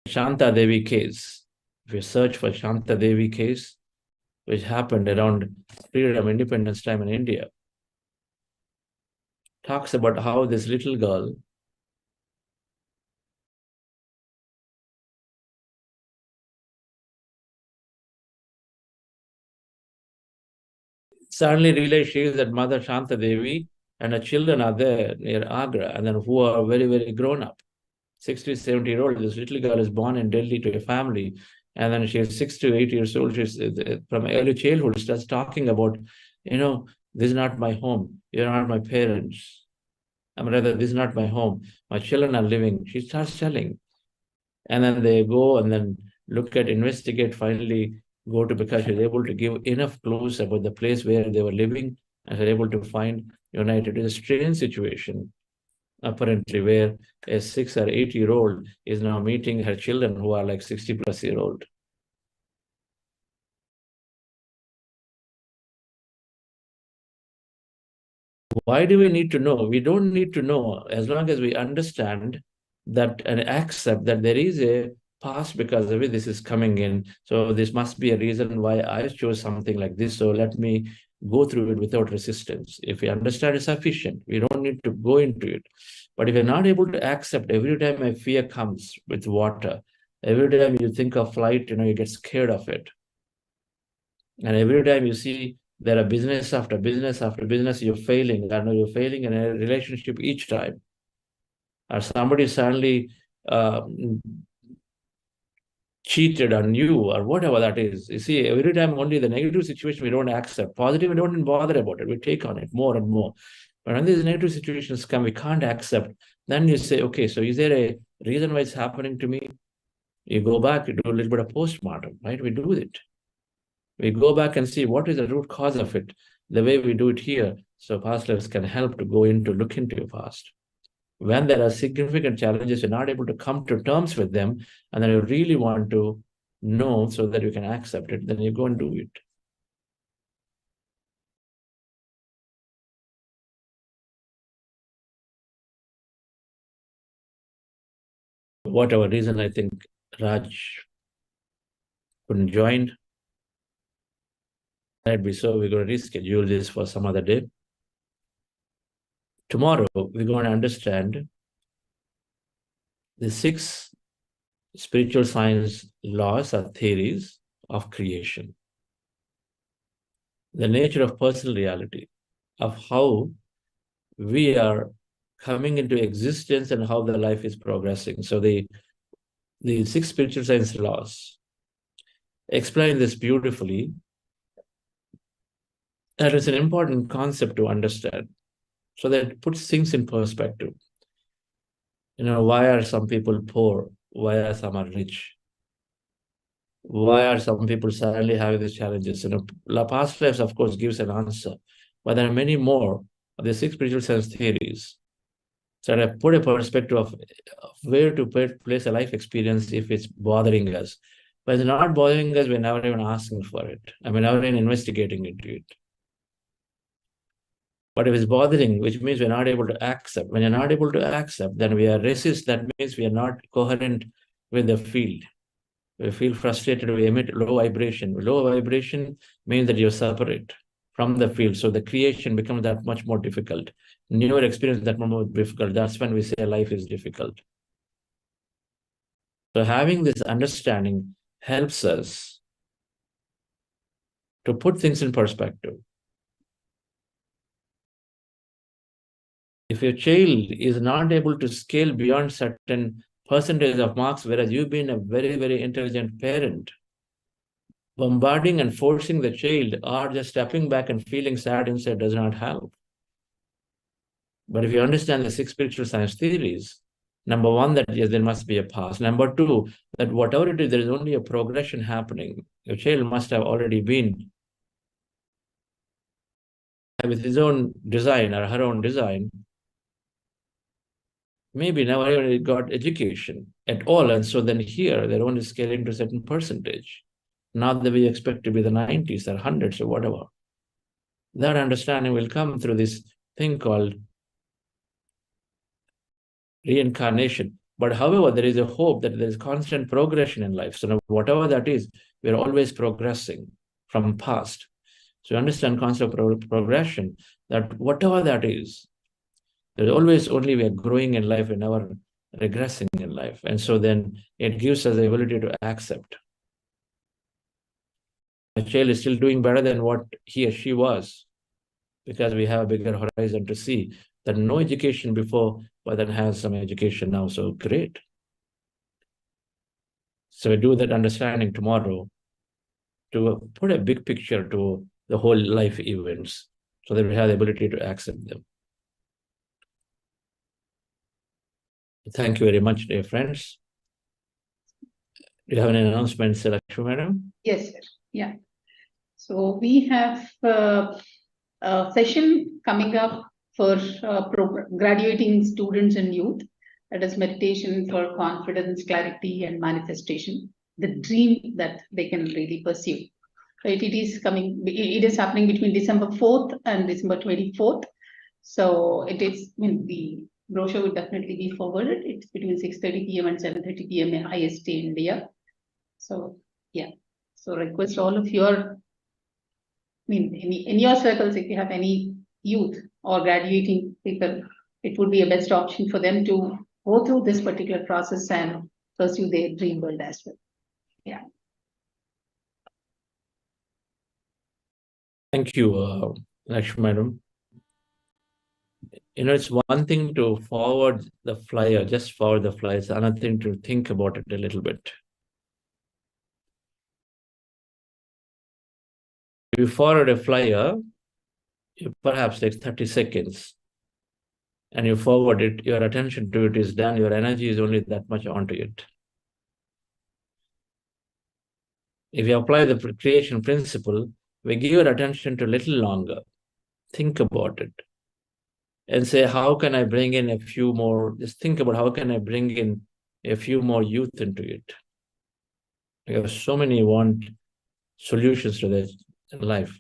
Speaker 5: Shanta Devi case. If you search for Shanta Devi case, which happened around freedom independence time in India, talks about how this little girl suddenly realized she is that Mother Shanta Devi and her children are there near Agra, and then who are very, very grown up. 60, 70-year-old. This little girl is born in Delhi to a family, and then she's 6 to 8 years old. She's from early childhood starts talking about, this is not my home. You're not my parents. Rather, this is not my home. My children are living. She starts telling, and then they go and then investigate. Finally, go to because she's able to give enough clues about the place where they were living, and they're able to find united. It is a strange situation, apparently, where a 6 or 8-year-old is now meeting her children who are like 60-plus-year-old. Why do we need to know? We don't need to know as long as we understand that and accept that there is a past because of it. This is coming in. So this must be a reason why I chose something like this. So let me go through it without resistance. If we understand it's sufficient, we don't need to go into it. But if you're not able to accept, every time a fear comes with water, every time you think of flight, you get scared of it. And every time you see there are business after business after business, you're failing. I know you're failing in a relationship each time. Or somebody suddenly cheated on you, or whatever that is. You see, every time only the negative situation we don't accept. Positive, we don't even bother about it. We take on it more and more. But when these negative situations come, we can't accept. Then you say, okay, so is there a reason why it's happening to me? You go back, you do a little bit of postmortem, right? We do it. We go back and see what is the root cause of it, the way we do it here. So past lives can help to go into, look into your past. When there are significant challenges, you're not able to come to terms with them, and then you really want to know so that you can accept it, then you go and do it. Whatever reason, I think Raj couldn't join. Let be so. We're going to reschedule this for some other day. Tomorrow, we're going to understand the 6 spiritual science laws or theories of creation, the nature of personal reality, of how we are coming into existence and how the life is progressing. So the 6 spiritual science laws explain this beautifully. That is an important concept to understand, so that it puts things in perspective. Why are some people poor? Why are some are rich? Why are some people suddenly having these challenges? Past lives, of course, gives an answer, but there are many more of the 6 spiritual science theories. So I put a perspective of where to place a life experience if it's bothering us. But it's not bothering us, we're never even asking for it. We're never even investigating into it. But if it's bothering, which means we're not able to accept. When you're not able to accept, then we are resist. That means we are not coherent with the field. We feel frustrated, we emit low vibration. Low vibration means that you're separate from the field. So the creation becomes that much more difficult. Newer experience that much more difficult. That's when we say life is difficult. So having this understanding helps us to put things in perspective. If your child is not able to scale beyond certain percentage of marks, whereas you've been a very, very intelligent parent, bombarding and forcing the child or just stepping back and feeling sad inside does not help. But if you understand the 6 spiritual science theories, number 1, that yes, there must be a past. Number 2, that whatever it is, there is only a progression happening. Your child must have already been with his own design or her own design, maybe never even got education at all. And so then here, they're only scaling to a certain percentage. Not that we expect to be the 90s or 100s or whatever. That understanding will come through this thing called reincarnation. But however, there is a hope that there is constant progression in life. So now, whatever that is, we're always progressing from past. So you understand constant progression, that whatever that is, there's always only we are growing in life and never regressing in life. And so then it gives us the ability to accept. A child is still doing better than what he or she was, because we have a bigger horizon to see that no education before, but then has some education now. So great. So we do that understanding tomorrow to put a big picture to the whole life events, so that we have the ability to accept them. Thank you very much, dear friends. Do you have any announcements, Lakshmi Madam?
Speaker 4: Yes, sir. Yeah. So we have a session coming up for graduating students and youth. That is meditation for confidence, clarity, and manifestation. The dream that they can really pursue. Right? It is happening between December 4th and December 24th. So it is, the brochure will definitely be forwarded. It's between 6:30 p.m. and 7:30 p.m. in IST India. So yeah. So request all of your mean, in your circles, if you have any youth or graduating people, it would be a best option for them to go through this particular process and pursue their dream world as well. Yeah.
Speaker 5: Thank you, Lakshmi Madam. It's one thing to forward the flyer, just forward the flyer. It's another thing to think about it a little bit. If you forward a flyer, it perhaps takes 30 seconds, and you forward it, your attention to it is done, your energy is only that much onto it. If you apply the creation principle, we give your attention to a little longer. Think about it. And say, how can I bring in a few more? Just think about how can I bring in a few more youth into it? Because so many want solutions to their life.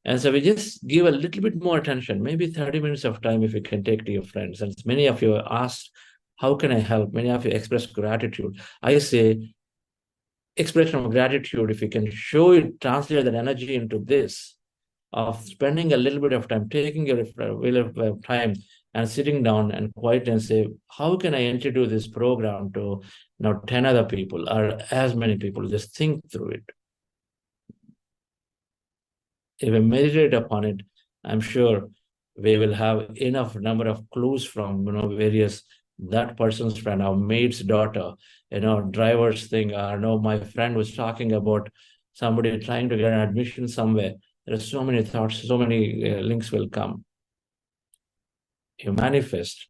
Speaker 5: And so we just give a little bit more attention, maybe 30 minutes of time if you can take to your friends. And many of you asked, how can I help? Many of you express gratitude. I say, expression of gratitude, if you can show it, translate that energy into this, of spending a little bit of time, taking your time and sitting down and quiet and say, how can I introduce this program to 10 other people or as many people? Just think through it. If we meditate upon it, I'm sure we will have enough number of clues from various, that person's friend, our maid's daughter, driver's thing. I know my friend was talking about somebody trying to get an admission somewhere. There are so many thoughts, so many links will come. You manifest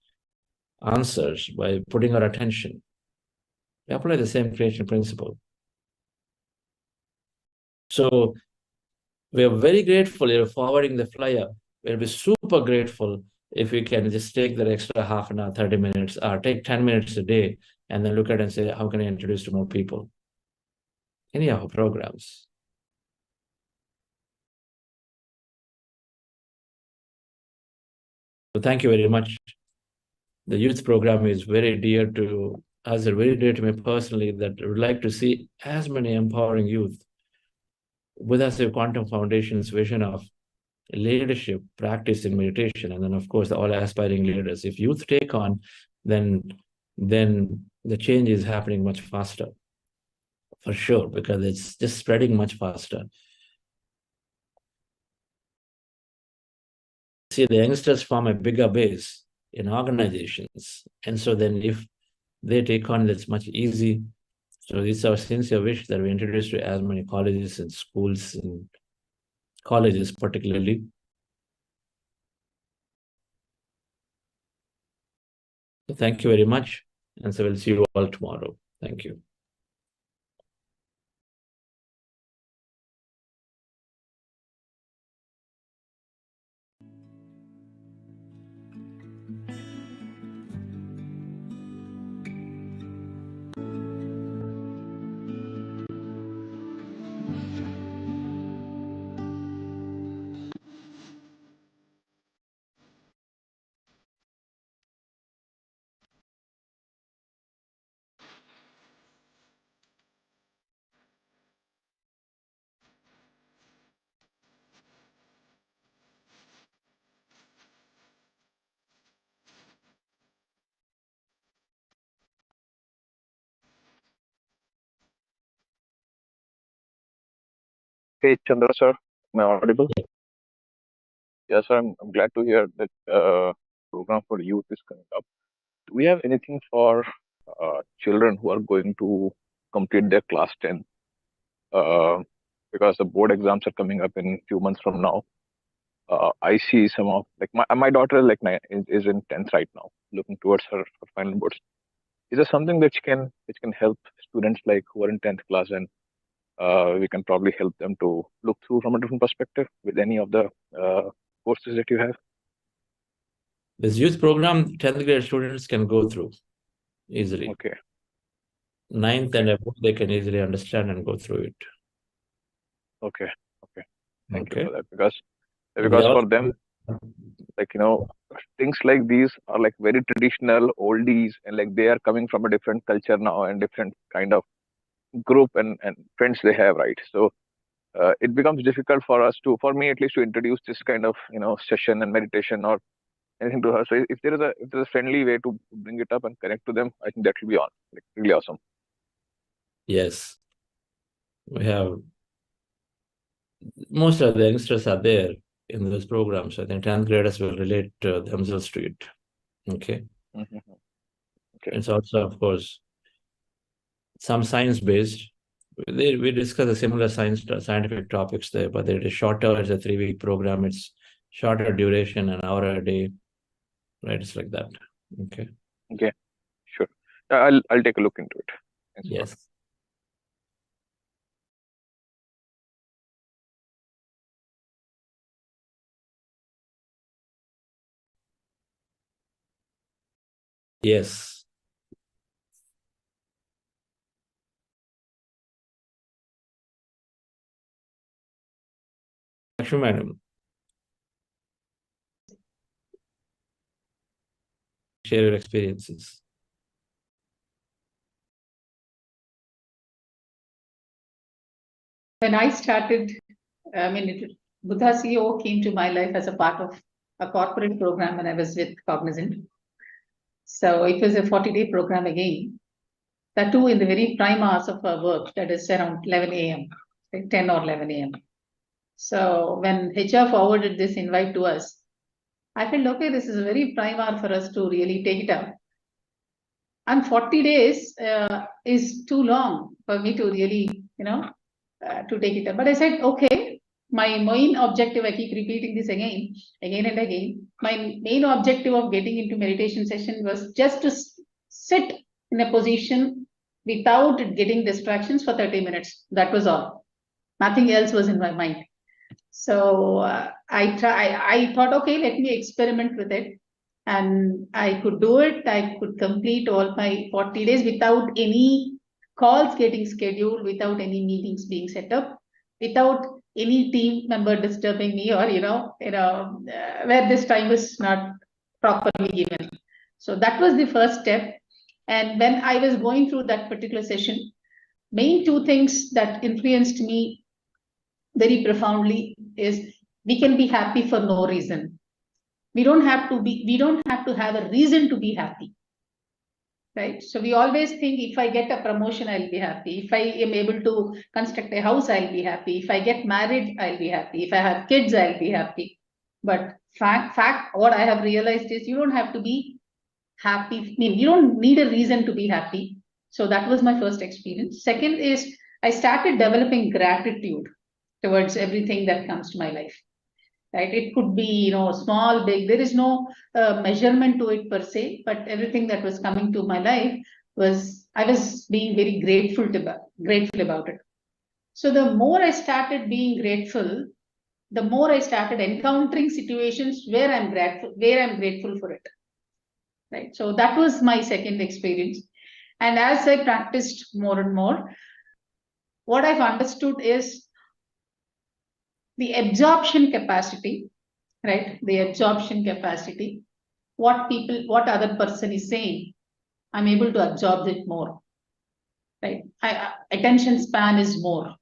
Speaker 5: answers by putting our attention. We apply the same creation principle. So we are very grateful you're forwarding the flyer. We'll be super grateful if we can just take that extra half an hour, 30 minutes, or take 10 minutes a day, and then look at it and say, how can I introduce to more people? Any of our programs. So thank you very much. The youth program is very dear to us, very dear to me personally, that I would like to see as many empowering youth with us at Quantum Foundation's vision of leadership, practice in meditation, and then of course all aspiring leaders. If youth take on, then the change is happening much faster, for sure, because it's just spreading much faster. See, the youngsters form a bigger base in organizations, and so then if they take on, that's much easy. So it's our sincere wish that we introduce to as many colleges and schools and colleges particularly. So thank you very much, and so we'll see you all tomorrow. Thank you.
Speaker 7: Hey, Chandra sir, am I audible? Yes, sir, I'm glad to hear that program for youth is coming up. Do we have anything for children who are going to complete their class 10? Because the board exams are coming up in a few months from now. I see some of, like my daughter is in 10th right now, looking towards her final boards. Is there something which can help students like who are in 10th class, and we can probably help them to look through from a different perspective with any of the courses that you have?
Speaker 5: This youth program, 10th grade students can go through easily.
Speaker 7: Okay.
Speaker 5: 9th and above, they can easily understand and go through it.
Speaker 7: Okay. Thank you
Speaker 5: Okay.
Speaker 7: for that, because
Speaker 5: They
Speaker 7: for them, like things like these are like very traditional oldies, and like they are coming from a different culture now and different kind of group and friends they have, right? So it becomes difficult for me at least, to introduce this kind of session and meditation or anything to her. So if there is a friendly way to bring it up and connect to them, I think that will be really awesome.
Speaker 5: Yes, we have most of the youngsters are there in those programs. I think 10th graders will relate themselves to it. Okay.
Speaker 7: Mm-hmm. Okay.
Speaker 5: It's also, of course, some science-based. We discuss a similar scientific topics there, but it is shorter. It's a 3-week program. It's shorter duration, an hour a day. Right? It's like that. Okay.
Speaker 7: Okay. Sure. I'll take a look into it. Thanks a lot.
Speaker 5: Yes. Yes. Actually, madam, share your experiences.
Speaker 4: When I started, Buddha CEO came to my life as a part of a corporate program when I was with Cognizant. So it was a 40-day program again. That too in the very prime hours of our work, that is around 11 a.m., 10 or 11 a.m. So when HR forwarded this invite to us, I felt, okay, this is a very prime hour for us to really take it up. And 40 days is too long for me to really, to take it up. But I said, okay, my main objective, I keep repeating this again and again. My main objective of getting into meditation session was just to sit in a position without getting distractions for 30 minutes. That was all. Nothing else was in my mind. So I thought, okay, let me experiment with it. And I could do it. I could complete all my 40 days without any calls getting scheduled, without any meetings being set up, without any team member disturbing me, or where this time was not properly given. So that was the first step. And when I was going through that particular session, main 2 things that influenced me very profoundly is we can be happy for no reason. We don't have to have a reason to be happy. Right? So we always think, if I get a promotion, I'll be happy. If I am able to construct a house, I'll be happy. If I get married, I'll be happy. If I have kids, I'll be happy. But fact, what I have realized is you don't have to be happy. You don't need a reason to be happy. So that was my first experience. Second is I started developing gratitude towards everything that comes to my life. Right? It could be, small, big. There is no measurement to it per se, but everything that was coming to my life I was being very grateful about it. So the more I started being grateful, the more I started encountering situations where I'm grateful for it. Right? So that was my second experience. And as I practiced more and more, what I've understood is the absorption capacity, right? The absorption capacity, what other person is saying, I'm able to absorb it more, right? Attention span is more,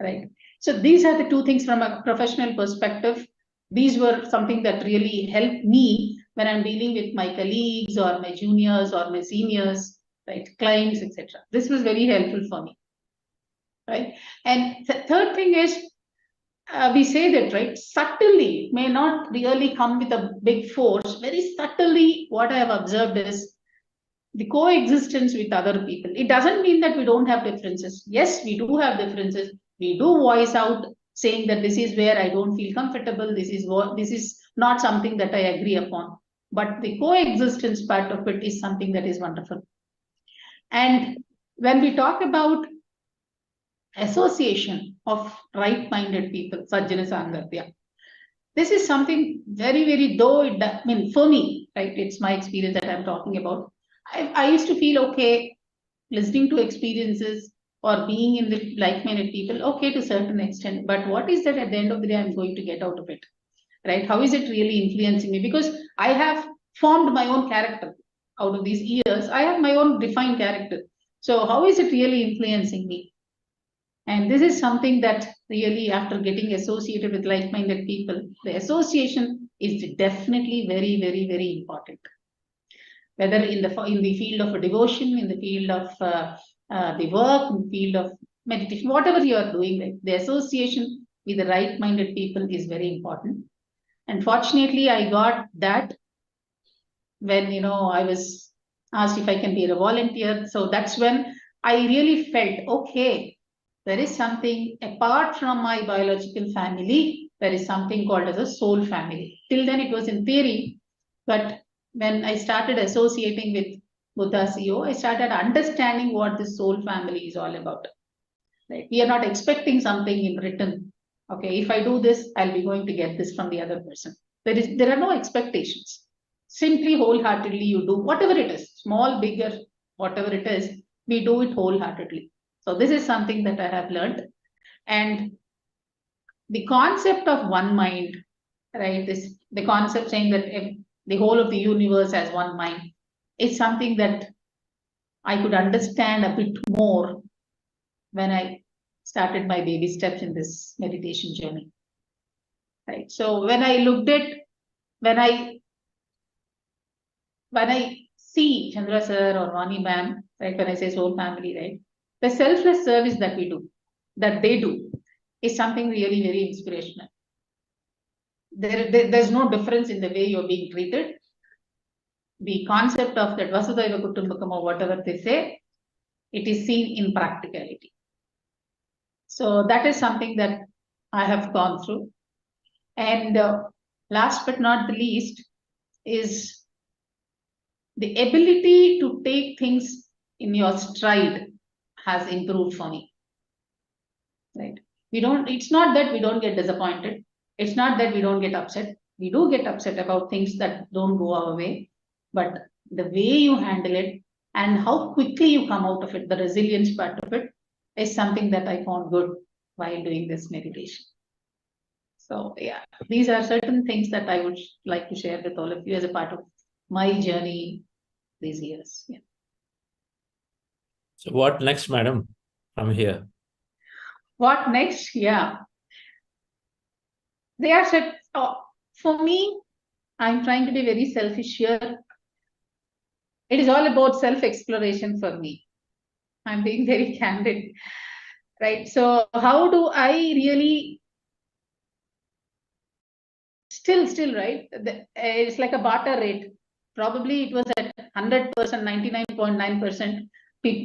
Speaker 4: right? So these are the 2 things from a professional perspective. These were something that really helped me when I'm dealing with my colleagues or my juniors or my seniors, right? Clients, etc. This was very helpful for me, right? And the third thing is, we say that, right? Subtly, may not really come with a big force. Very subtly, what I have observed is the coexistence with other people. It doesn't mean that we don't have differences. Yes, we do have differences. We do voice out saying that this is where I don't feel comfortable. This is not something that I agree upon. But the coexistence part of it is something that is wonderful. And when we talk about association of right-minded people, Sajjana Sangatya, this is something very, very, for me, right, it's my experience that I'm talking about. I used to feel okay listening to experiences or being in with like-minded people, okay, to a certain extent, but what is that at the end of the day I'm going to get out of it, right? How is it really influencing me? Because I have formed my own character out of these years. I have my own defined character. So how is it really influencing me? And this is something that really, after getting associated with like-minded people, the association is definitely very, very, very important. Whether in the field of devotion, in the field of the work, in the field of meditation, whatever you are doing, right, the association with the right-minded people is very important. And fortunately, I got that when I was asked if I can be a volunteer. So that's when I really felt, okay, there is something apart from my biological family. There is something called as a soul family. Till then, it was in theory, but when I started associating with Buddha CEO, I started understanding what this soul family is all about. Right? We are not expecting something in return. Okay, if I do this, I'll be going to get this from the other person. There are no expectations. Simply wholeheartedly you do whatever it is, small, bigger, whatever it is, we do it wholeheartedly. So this is something that I have learned. And the concept of one mind, right, the concept saying that the whole of the universe has one mind, is something that I could understand a bit more when I started my baby steps in this meditation journey. Right. So when I looked at, when I see Chandra sir or Vani ma'am, right, when I say soul family, right, the selfless service that they do, is something really very inspirational. There's no difference in the way you're being treated. The concept of that Vasudhaiva Kutumbakam or whatever they say, it is seen in practicality. So that is something that I have gone through. And last but not the least is the ability to take things in your stride has improved for me. Right? It's not that we don't get disappointed. It's not that we don't get upset. We do get upset about things that don't go our way. But the way you handle it and how quickly you come out of it, the resilience part of it, is something that I found good while doing this meditation. So yeah, these are certain things that I would like to share with all of you as a part of my journey these years. Yeah.
Speaker 5: So what next, madam, from here?
Speaker 4: What next? Yeah. They are said, for me, I'm trying to be very selfish here. It is all about self-exploration for me. I'm being very candid, right? So how do I really still, right? It's like a barter rate. Probably it was at 100%, 99.9%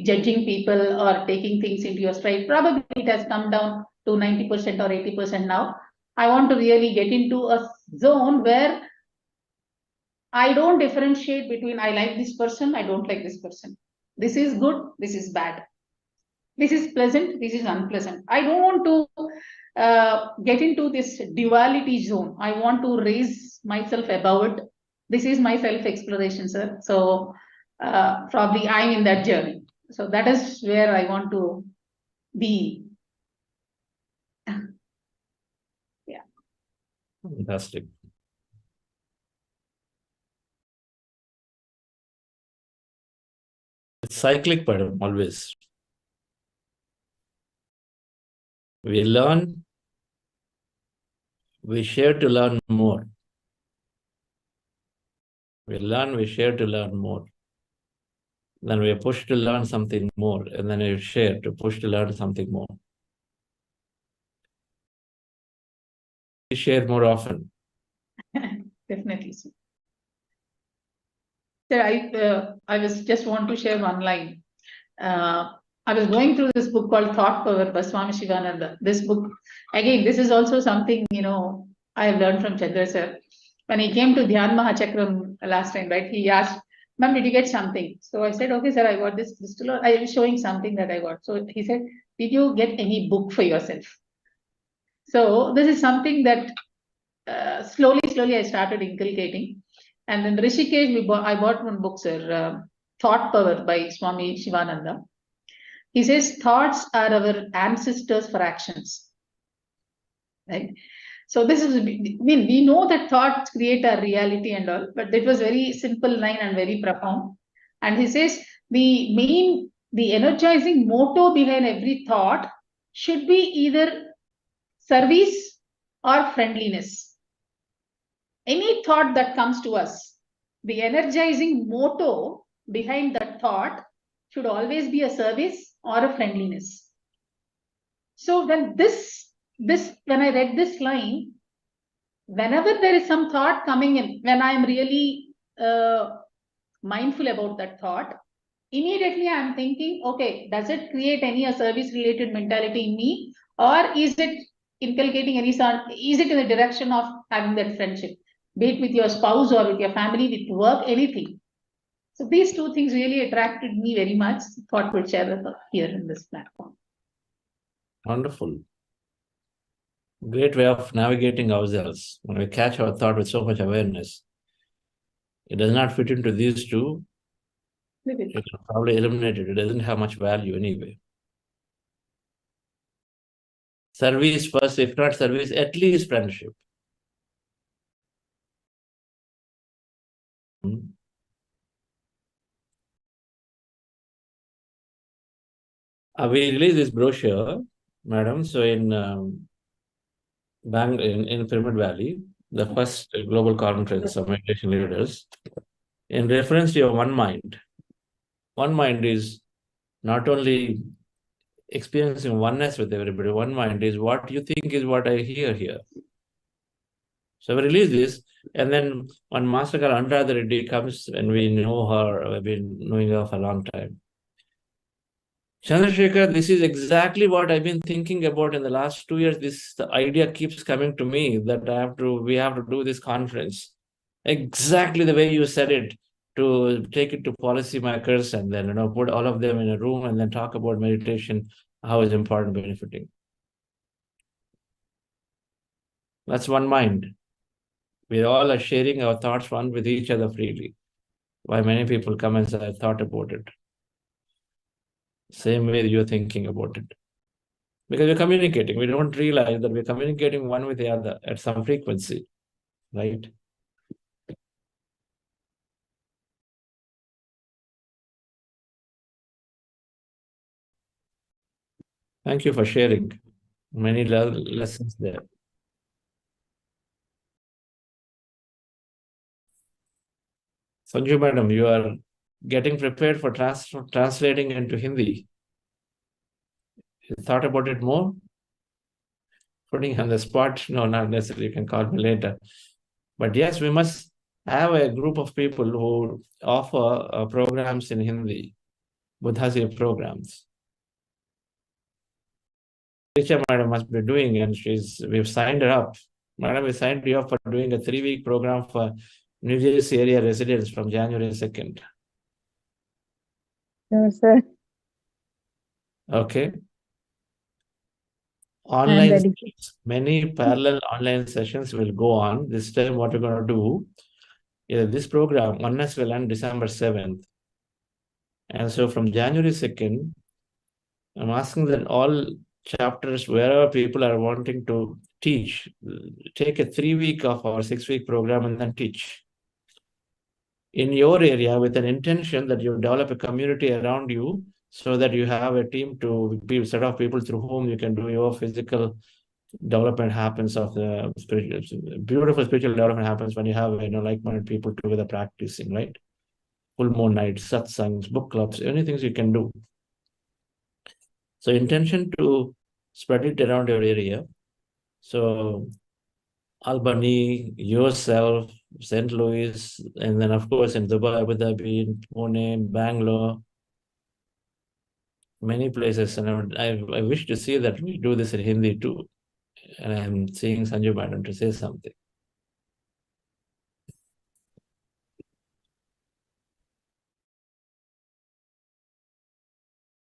Speaker 4: judging people or taking things into your stride. Probably it has come down to 90% or 80% now. I want to really get into a zone where I don't differentiate between I like this person, I don't like this person. This is good, this is bad. This is pleasant, this is unpleasant. I don't want to get into this duality zone. I want to raise myself above it. This is my self-exploration, sir. So probably I'm in that journey. So that is where I want to be. Yeah.
Speaker 5: Fantastic. It's cyclic, but always. We learn, we share to learn more. We learn, we share to learn more. Then we are pushed to learn something more, and then we share to push to learn something more. We share more often.
Speaker 4: Definitely. Sir, I was just want to share one line. I was going through this book called Thought Power by Swami Shivananda. This book, again, this is also something, I have learned from Chandra sir. When he came to Dhyana Mahachakram last time, right, he asked, ma'am, did you get something? So I said, okay, sir, I got this crystal. I was showing something that I got. So he said, did you get any book for yourself? So this is something that slowly I started inculcating. And in Rishikesh, I bought one book, sir, Thought Power by Swami Shivananda. He says, thoughts are our ancestors for actions. Right? So this is, we know that thoughts create our reality and all, but it was very simple line and very profound. And he says, the energizing motto behind every thought should be either service or friendliness. Any thought that comes to us, the energizing motto behind that thought should always be a service or a friendliness. So when when I read this line, whenever there is some thought coming in, when I am really mindful about that thought, immediately I am thinking, okay, does it create any service related mentality in me, or is it inculcating any sort, is it in the direction of having that friendship, be it with your spouse or with your family, with work, anything. So these two things really attracted me very much. Thought we'd share here in this platform.
Speaker 5: Wonderful. Great way of navigating ourselves. When we catch our thought with so much awareness, it does not fit into these two, you can probably eliminate it. It doesn't have much value anyway. Service first, if not service, at least friendship. We released this brochure, madam. So in in Pyramid Valley, the first global conference of meditation leaders, in reference to your one mind. One mind is not only experiencing oneness with everybody. One mind is what you think is what I hear here. So we release this, and then one master called Anuradha Reddy comes, and we know her. We've been knowing her for a long time. Chandrasekhar, this is exactly what I've been thinking about in the last 2 years. The idea keeps coming to me that we have to do this conference. Exactly the way you said it, to take it to policymakers and then put all of them in a room and then talk about meditation, how is important benefiting. That's one mind. We all are sharing our thoughts one with each other freely. Why many people come and say, I thought about it. Same way you're thinking about it. Because we're communicating. We don't realize that we're communicating one with the other at some frequency, right? Thank you for sharing. Many lessons there. Sanju madam, you are getting prepared for translating into Hindi. You thought about it more? Putting on the spot? No, not necessarily. You can call me later. But yes, we must have a group of people who offer programs in Hindi, Buddhasi programs. Richa madam must be doing, and we've signed her up. Madam, we signed you up for doing a 3-week program for New Jersey area residents from January 2nd.
Speaker 8: No, sir.
Speaker 5: Okay. Online sessions, many parallel online sessions will go on. This time what we're going to do is this program, Oneness, will end December 7th. And so from January 2nd, I'm asking that all chapters, wherever people are wanting to teach, take a 3-week of our 6-week program and then teach. In your area with an intention that you develop a community around you so that you have a team to be a set of people through whom you can do your physical development happens of the beautiful spiritual development happens when you have like-minded people together practicing, right? Full moon nights, satsangs, book clubs, anything you can do. So intention to spread it around your area. So Albany, yourself, St. Louis, and then of course in Dubai, Abu Dhabi, Pune, Bangalore, many places. And I wish to see that we do this in Hindi too. And I'm seeing Sanju Madam to say something.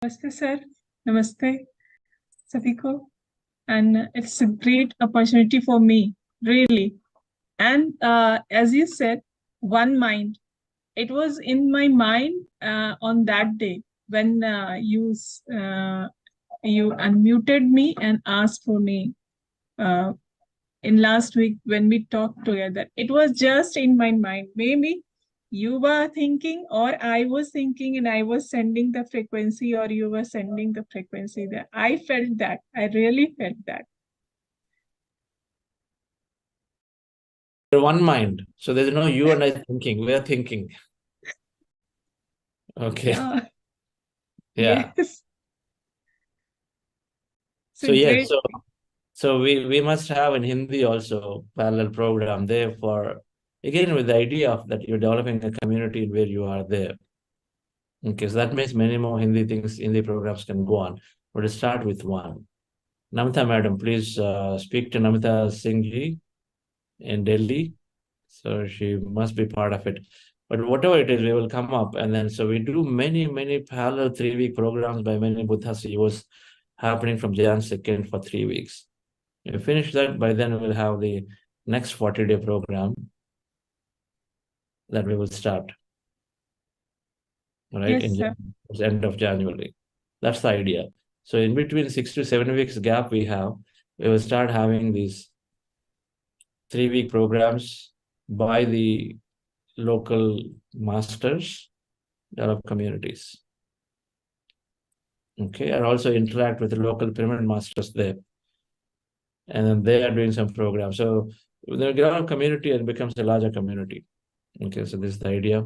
Speaker 8: Namaste, sir. Namaste, Sabiko. And it's a great opportunity for me, really. And as you said, one mind. It was in my mind on that day when you unmuted me and asked for me in last week when we talked together. It was just in my mind. Maybe you were thinking or I was thinking and I was sending the frequency or you were sending the frequency there. I felt that. I really felt that.
Speaker 5: We're one mind. So there's no you and I thinking. We're thinking. Okay.
Speaker 8: Yeah.
Speaker 5: Yeah.
Speaker 8: Yes.
Speaker 5: So yes,
Speaker 8: Great.
Speaker 5: so we must have in Hindi also parallel program there for, again, with the idea of that you're developing a community where you are there. Okay, so that means many more Hindi things, Hindi programs can go on. But to start with one. Namita madam, please speak to Namita Singh ji in Delhi. So she must be part of it. But whatever it is, we will come up. And then so we do many, many parallel 3-week programs by many Buddha CEOs happening from Jan 2nd for 3 weeks. If we finish that, by then we'll have the next 40-day program that we will start. Right?
Speaker 8: Yes, sir.
Speaker 5: The end of January. That's the idea. So in between 6 to 7 weeks gap we will start having these 3-week programs by the local masters, develop communities. Okay, and also interact with the local pyramid masters there. And then they are doing some programs. So the develop community and becomes a larger community. Okay, so this is the idea.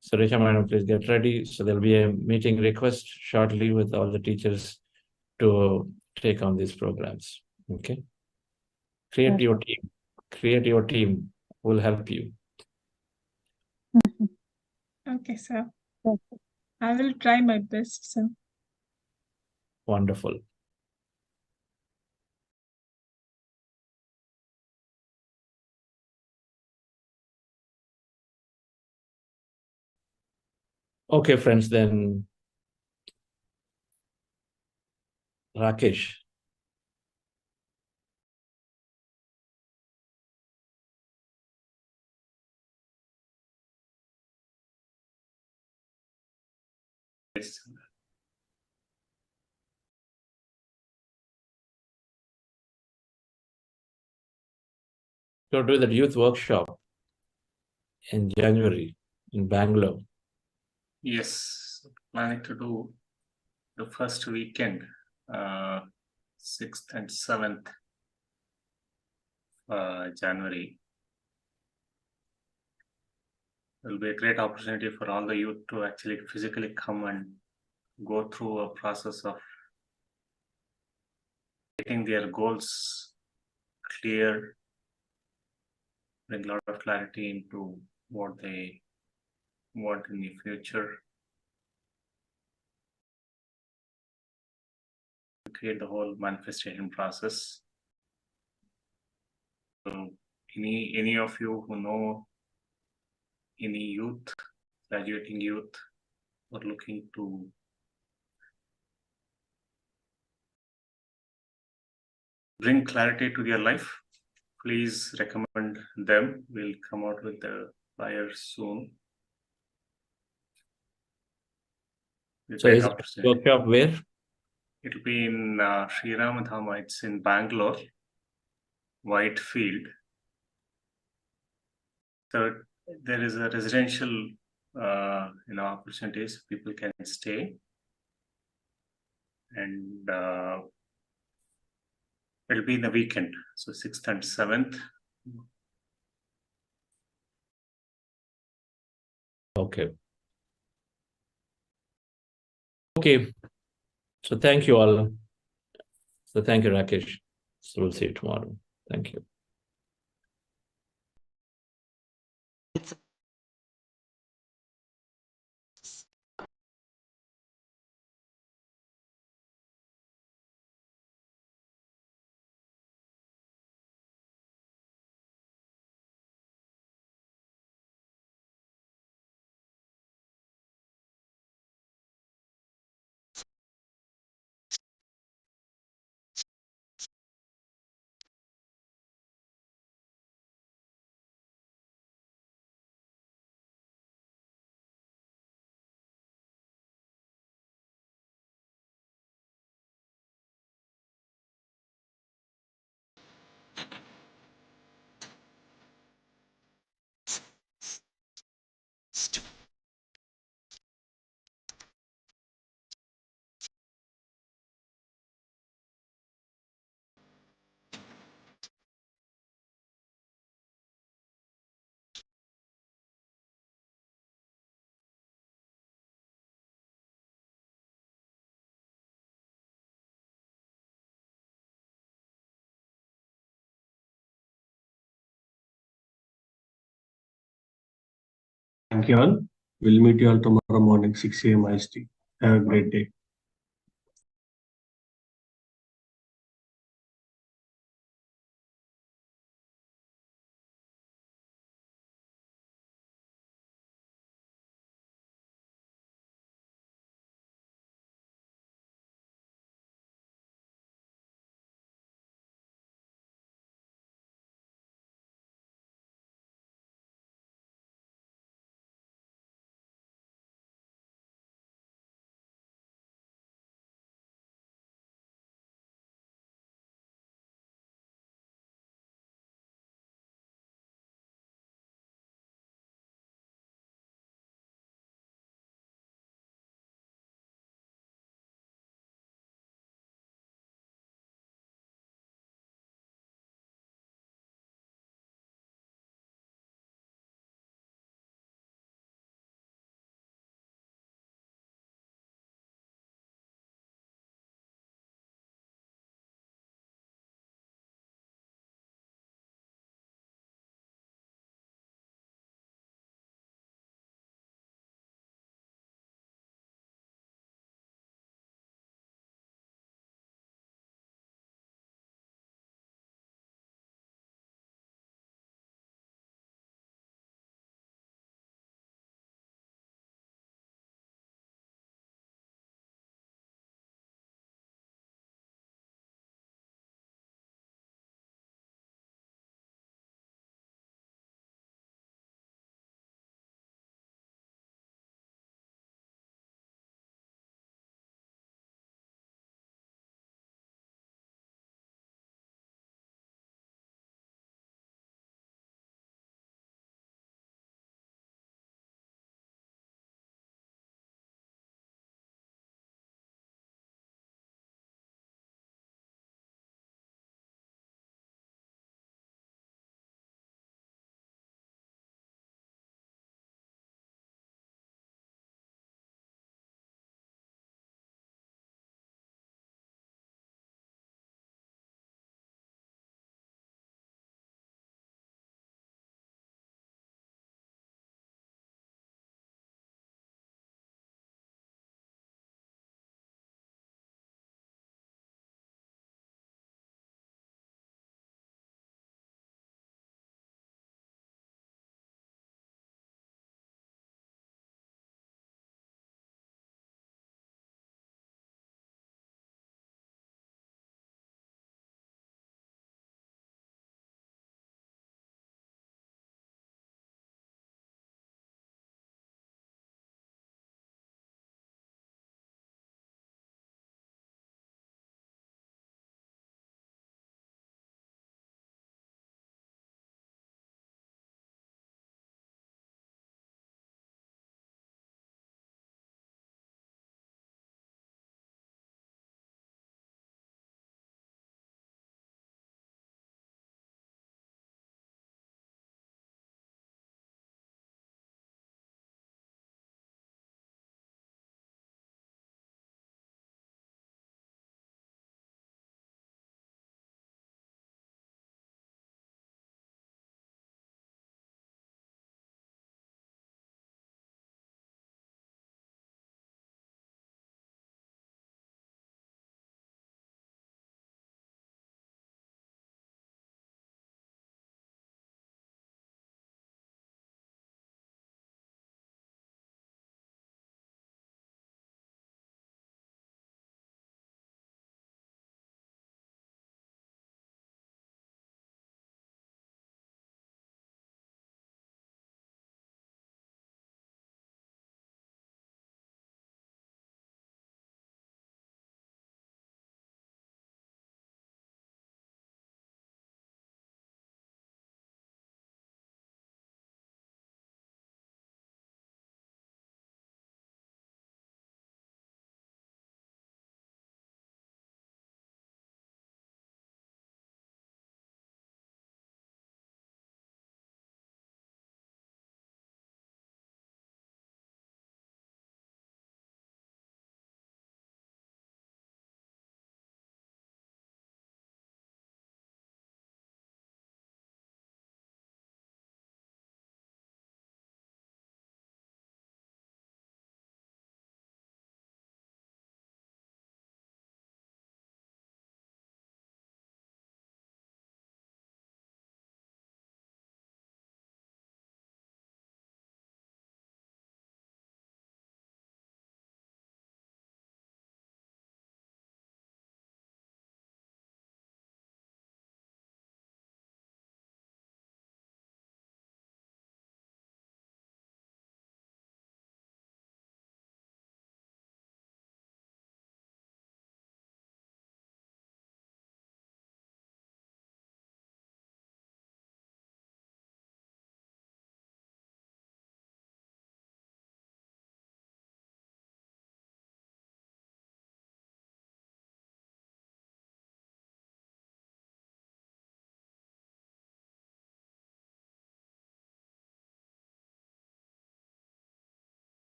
Speaker 5: So Resha madam, please get ready. So there'll be a meeting request shortly with all the teachers to take on these programs. Okay. Create your team. Create your team will help you.
Speaker 8: Okay, sir. I will try my best, sir.
Speaker 5: Wonderful. Okay, friends, then Rakesh. So do that youth workshop in January in Bangalore.
Speaker 9: Yes, planning to do the first weekend, 6th and 7th January. It will be a great opportunity for all the youth to actually physically come and go through a process of getting their goals clear, bring a lot of clarity into what they want in the future, create the whole manifestation process. So any of you who know any youth, graduating youth, or looking to bring clarity to their life, please recommend them. We'll come out with the flyer soon.
Speaker 5: So is it workshop where?
Speaker 9: It will be in Sri Ramadhama. It's in Bangalore, Whitefield. So there is a residential opportunities. People can stay, and it'll be in the weekend, so 6th and 7th.
Speaker 5: Okay. Okay. So thank you all. So thank you, Rakesh. So we'll see you tomorrow. Thank you.
Speaker 10: Thank you all. We'll meet you all tomorrow morning, 6 a.m. IST. Have a great day.